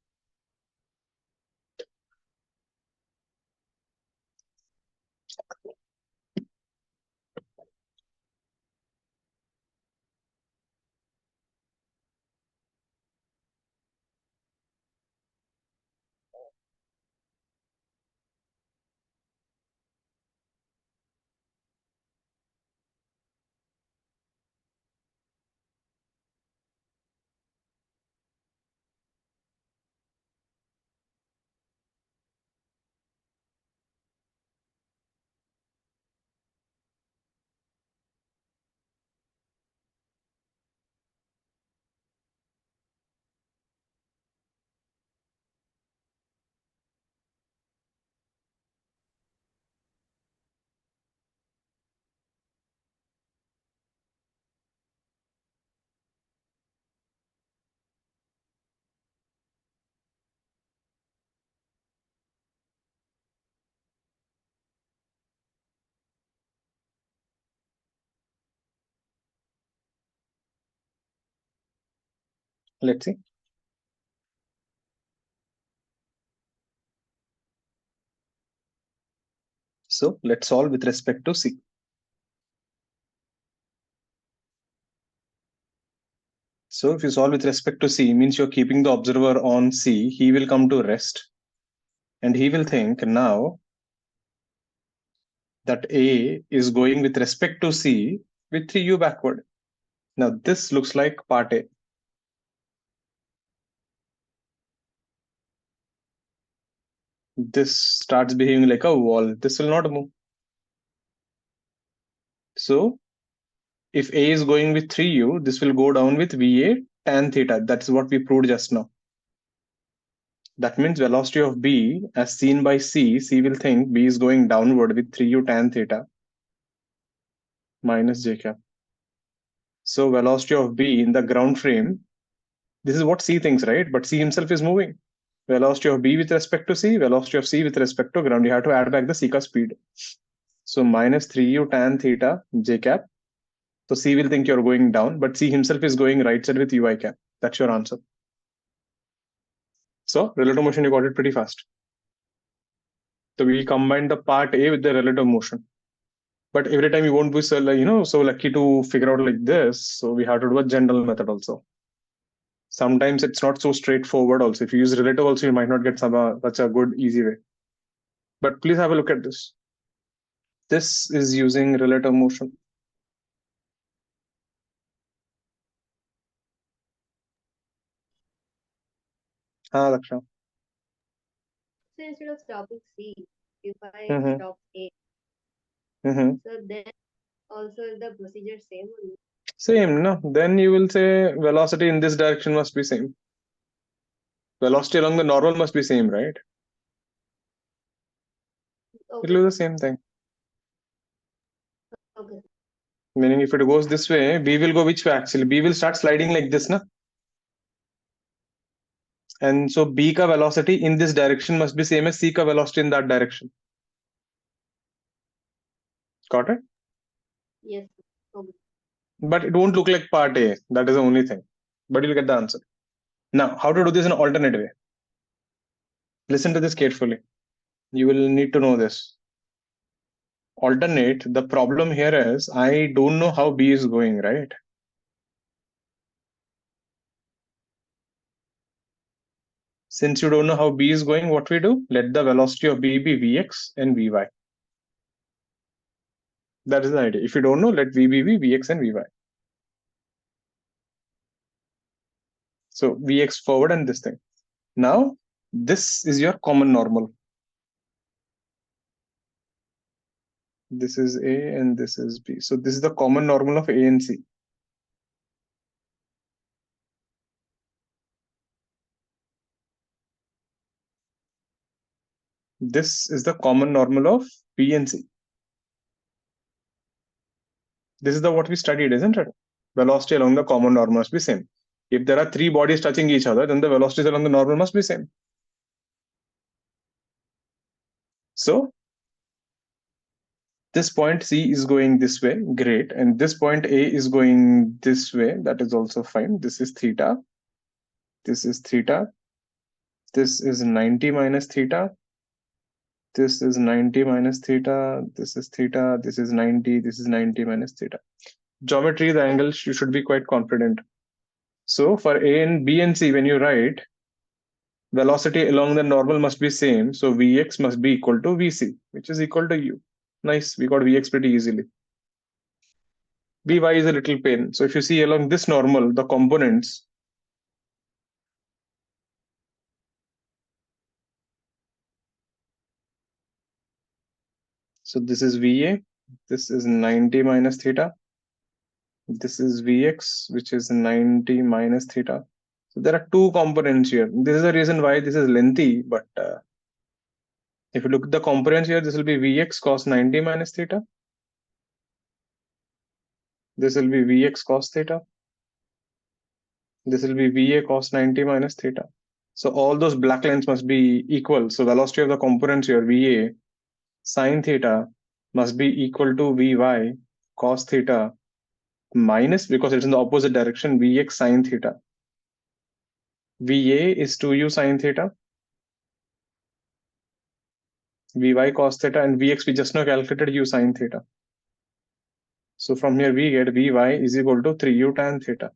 Let's see. So let's solve with respect to C. So if you solve with respect to C, means you're keeping the observer on C, he will come to rest and he will think now that A is going with respect to C with 3U backward. Now this looks like part A. This starts behaving like a wall. This will not move. So if A is going with 3U, this will go down with VA tan theta. That's what we proved just now. That means velocity of B as seen by C, C will think B is going downward with 3U tan theta minus J cap. So velocity of B in the ground frame, this is what C thinks, right? But C himself is moving. Velocity of B with respect to C, velocity of C with respect to ground. You have to add back the C ka speed. So minus 3U tan theta J cap. So C will think you're going down, but C himself is going right side with UI cap. That's your answer. So relative motion, you got it pretty fast. So we combined the part A with the relative motion. But every time you won't be so, so lucky to figure out like this. So we have to do a general method also. Sometimes it's not so straightforward also. If you use relative also, you might not get such a good, easy way. But please have a look at this. This is using relative motion. Laksha. So instead of stopping C, if I Mhm. stop A, Mm-hmm. so then also is the procedure same only? Same, no? Then you will say velocity in this direction must be same. Velocity along the normal must be same, right? Okay, It'll do the same thing. okay. Meaning if it goes this way, B will go which way actually? B will start sliding like this, na? And so B ka velocity in this direction must be same as C ka velocity in that direction. Got it? Yes. Okay. But it won't look like part A. That is the only thing. But you'll get the answer. Now, how to do this in an alternate way? Listen to this carefully. You will need to know this. Alternate, the problem here is I don't know how B is going, right? Since you don't know how B is going, what we do? Let the velocity of B be Vx and Vy. That is the idea. If you don't know, let V be Vx and Vy. So Vx forward and this thing. Now, this is your common normal. This is A and this is B. So this is the common normal of A and C. This is the common normal of B and C. This is the what we studied, isn't it? Velocity along the common normal must be same. If there are three bodies touching each other, then the velocities along the normal must be same. So this point C is going this way, great. And this point A is going this way, that is also fine. This is theta. This is theta. This is 90 minus theta. This is 90 minus theta. This is theta. This is 90. This is 90 minus theta. Geometry, the angles, you should be quite confident. So for A and B and C, when you write, velocity along the normal must be same. So Vx must be equal to Vc, which is equal to U. Nice, we got Vx pretty easily. Vy is a little pain. So if you see along this normal, the components, so this is Va, this is 90 minus theta. This is Vx, which is 90 minus theta. So there are two components here. This is the reason why this is lengthy, but if you look at the components here, this will be Vx cos 90 minus theta. This will be Vx cos theta. This will be Va cos 90 minus theta. So all those black lines must be equal. So velocity of the components here, Va sine theta must be equal to Vy cos theta minus, because it's in the opposite direction, Vx sine theta. Va is 2u sine theta. Vy cos theta, and Vx we just now calculated u sine theta. So from here we get Vy is equal to 3u tan theta.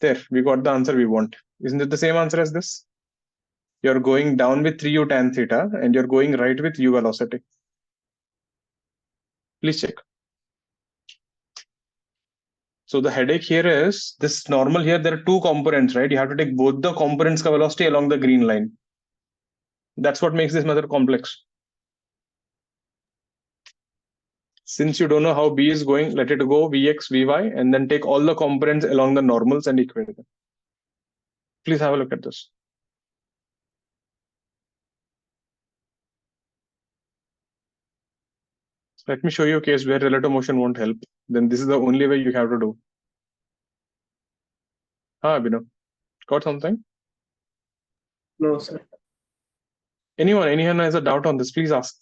There, we got the answer we want. Isn't it the same answer as this? You're going down with 3u tan theta and you're going right with u velocity. Please check. So the headache here is this normal here, there are two components, right? You have to take both the components ka velocity along the green line. That's what makes this method complex. Since you don't know how B is going, let it go Vx, Vy, and then take all the components along the normals and equate them. Please have a look at this. Let me show you a case where relative motion won't help. Then this is the only way you have to do. Abhinav, got something? No, sir. Anyone has a doubt on this, please ask.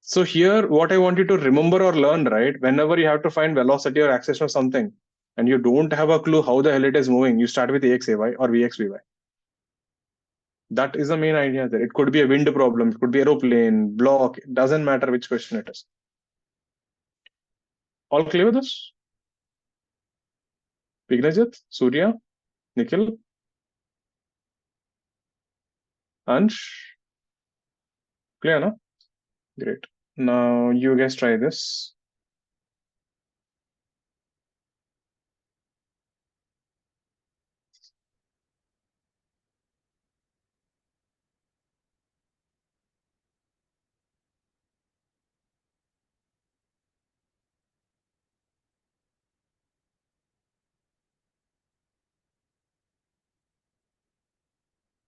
So here, what I want you to remember or learn, right? Whenever you have to find velocity or acceleration of something, and you don't have a clue how the hell it is moving, you start with Axay or Vxvy. That is the main idea there. It could be a wind problem, it could be aeroplane, block, it doesn't matter which question it is. All clear with this? Vignajit, Surya, Nikhil, Ansh? Clear, no? Great. Now you guys try this.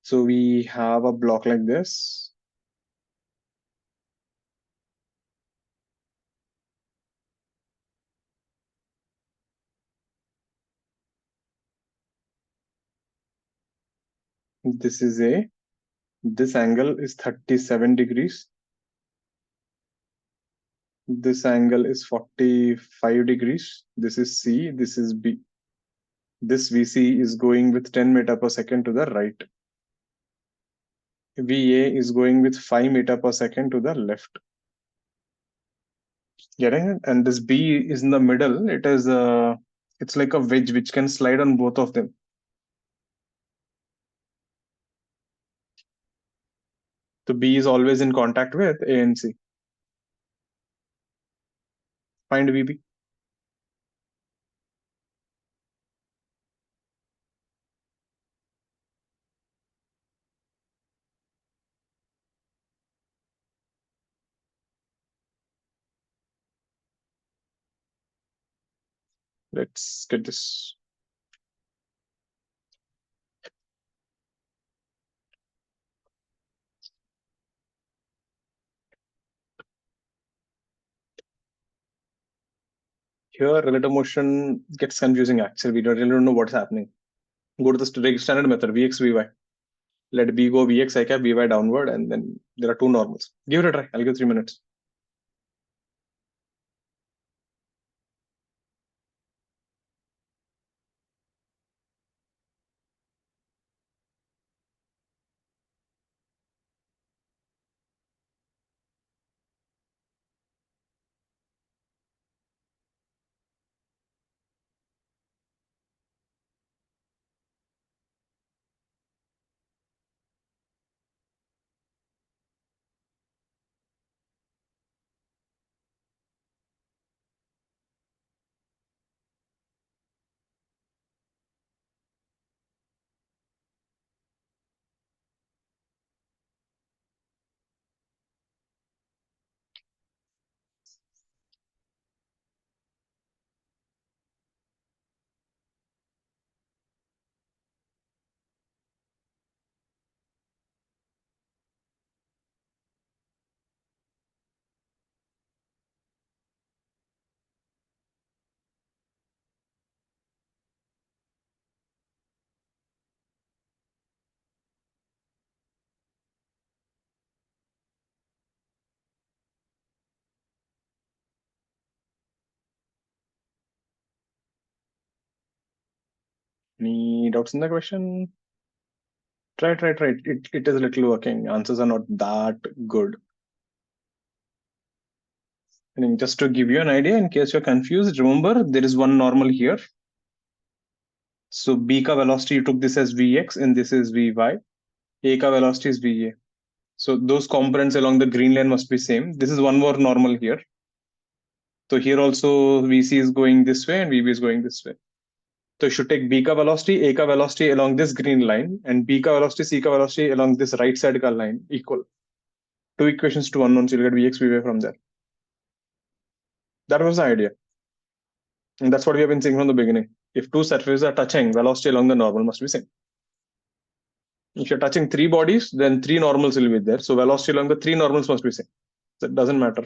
So we have a block like this. This is A. This angle is 37 degrees. This angle is 45 degrees. This is C. This is B. This VC is going with 10 meter per second to the right. VA is going with 5 meter per second to the left. Getting it? And this B is in the middle. It is it's like a wedge which can slide on both of them. The B is always in contact with A and C. Find VB. Let's get this. Here, relative motion gets confusing actually. We don't really know what's happening. Go to the standard method, Vx, Vy. Let B go Vx, I cap, Vy downward, and then there are two normals. Give it a try. I'll give 3 minutes. Any doubts in the question? Try. It is a little working. Answers are not that good. And just to give you an idea, in case you're confused, remember there is one normal here. So B ka velocity, you took this as Vx and this is Vy. A ka velocity is Va. So those components along the green line must be same. This is one more normal here. So here also Vc is going this way and Vb is going this way. So you should take B ka velocity, A ka velocity along this green line, and B ka velocity, C ka velocity along this right side ka line equal. Two equations, two unknowns, you'll get Vx, Vy from there. That was the idea. And that's what we have been saying from the beginning. If two surfaces are touching, velocity along the normal must be same. If you're touching three bodies, then three normals will be there. So velocity along the three normals must be same. So it doesn't matter.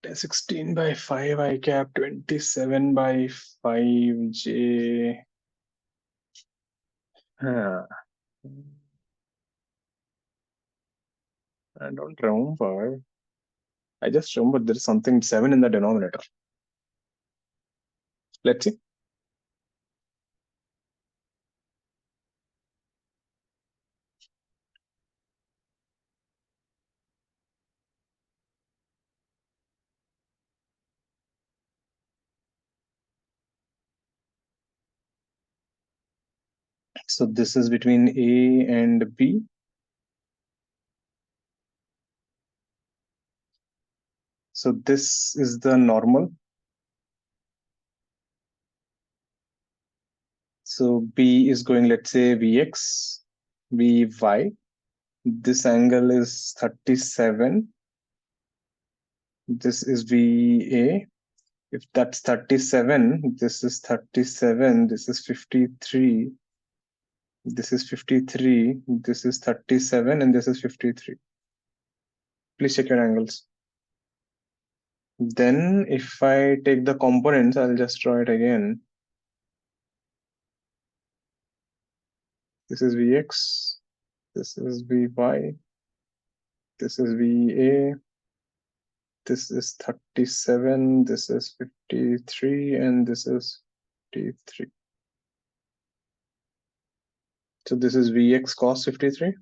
(16/5) I cap, 27/5j. I don't remember. I just remember there is something 7 in the denominator. Let's see. So this is between A and B. So this is the normal. So B is going, let's say, Vx. Vy. This angle is 37. This is VA. If that's 37, this is 37, this is 53. This is 53, this is 37, and this is 53. Please check your angles. Then if I take the components, I'll just draw it again. This is Vx, this is Vy, this is Va, this is 37, this is 53, and this is 53. So this is Vx cos 53.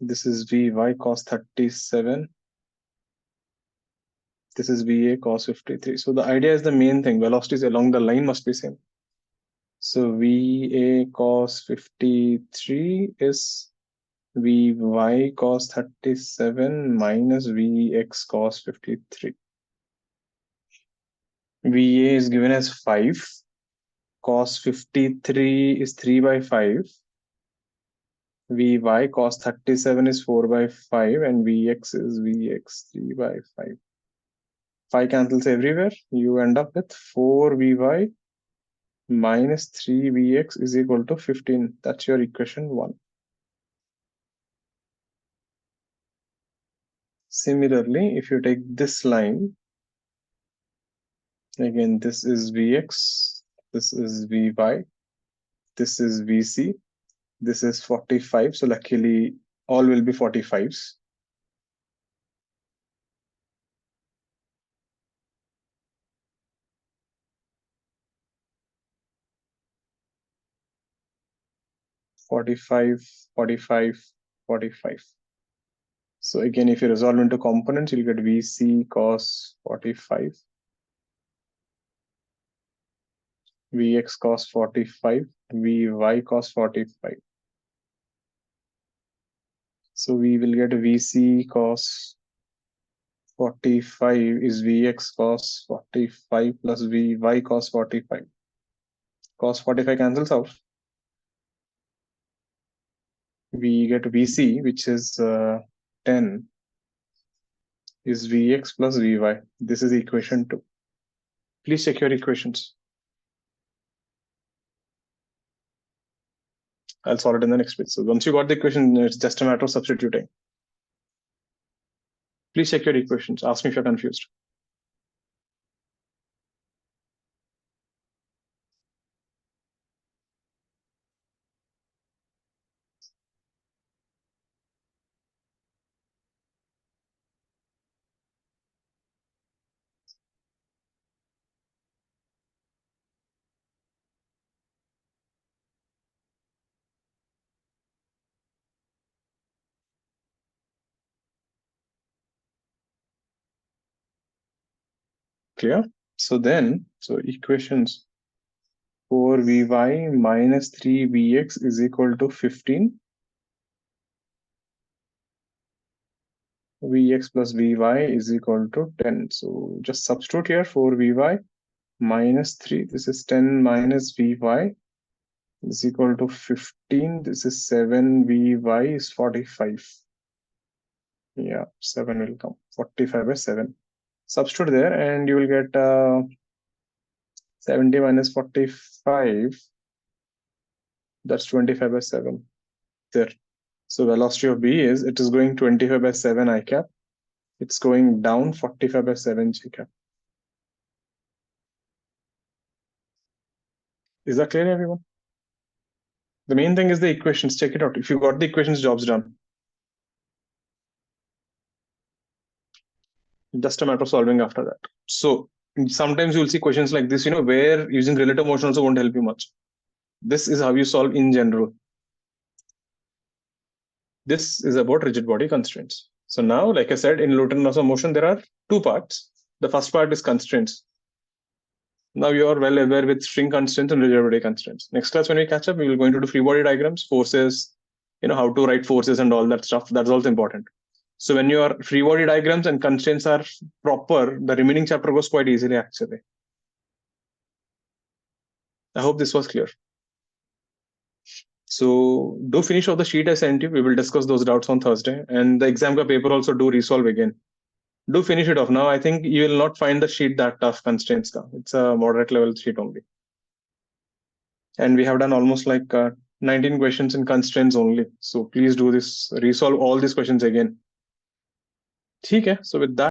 This is Vy cos 37. This is Va cos 53. So the idea is the main thing. Velocities along the line must be same. So Va cos 53 is Vy cos 37 minus Vx cos 53. Va is given as 5. Cos 53 is 3 by 5. Vy cos 37 is 4 by 5. And Vx is Vx 3 by 5. 5 cancels everywhere. You end up with 4 Vy minus 3 Vx is equal to 15. That's your equation 1. Similarly, if you take this line, again, this is Vx, this is Vy, this is Vc, this is 45. So luckily, all will be 45s. (45, 45, 45). So again, if you resolve into components, you'll get Vc cos 45, Vx cos 45, Vy cos 45. So we will get Vc cos 45 is Vx cos 45 plus Vy cos 45. Cos 45 cancels out. We get Vc, which is 10, is Vx plus Vy. This is equation 2. Please check your equations. I'll solve it in the next page. So once you got the equation, it's just a matter of substituting. Please check your equations. Ask me if you're confused. Clear? So equations 4Vy minus 3Vx is equal to 15. Vx plus Vy is equal to 10. So just substitute here 4Vy minus 3. This is 10 minus Vy is equal to 15. This is 7 Vy is 45. Yeah, 7 will come. 45 by 7. Substitute there and you will get 70 minus 45. That's 25 by 7. There. So velocity of B is, it is going 25 by 7 I cap. It's going down 45 by 7 J cap. Is that clear, everyone? The main thing is the equations. Check it out. If you got the equations, job's done. Just a matter of solving after that. So sometimes you'll see questions like this, where using relative motion also won't help you much. This is how you solve in general. This is about rigid body constraints. So now, like I said, in Newton-Raphson motion, there are two parts. The first part is constraints. Now you are well aware with string constraints and rigid body constraints. Next class, when we catch up, we will going to do free body diagrams, forces, how to write forces and all that stuff. That's also important. So when your free body diagrams and constraints are proper, the remaining chapter goes quite easily, actually. I hope this was clear. So do finish off the sheet I sent you. We will discuss those doubts on Thursday. And the exam ka paper also do resolve again. Do finish it off. Now I think you will not find the sheet that tough, constraints ka. It's a moderate level sheet only. And we have done almost like 19 questions in constraints only. So please do this, resolve all these questions again. ठीक है. So with that.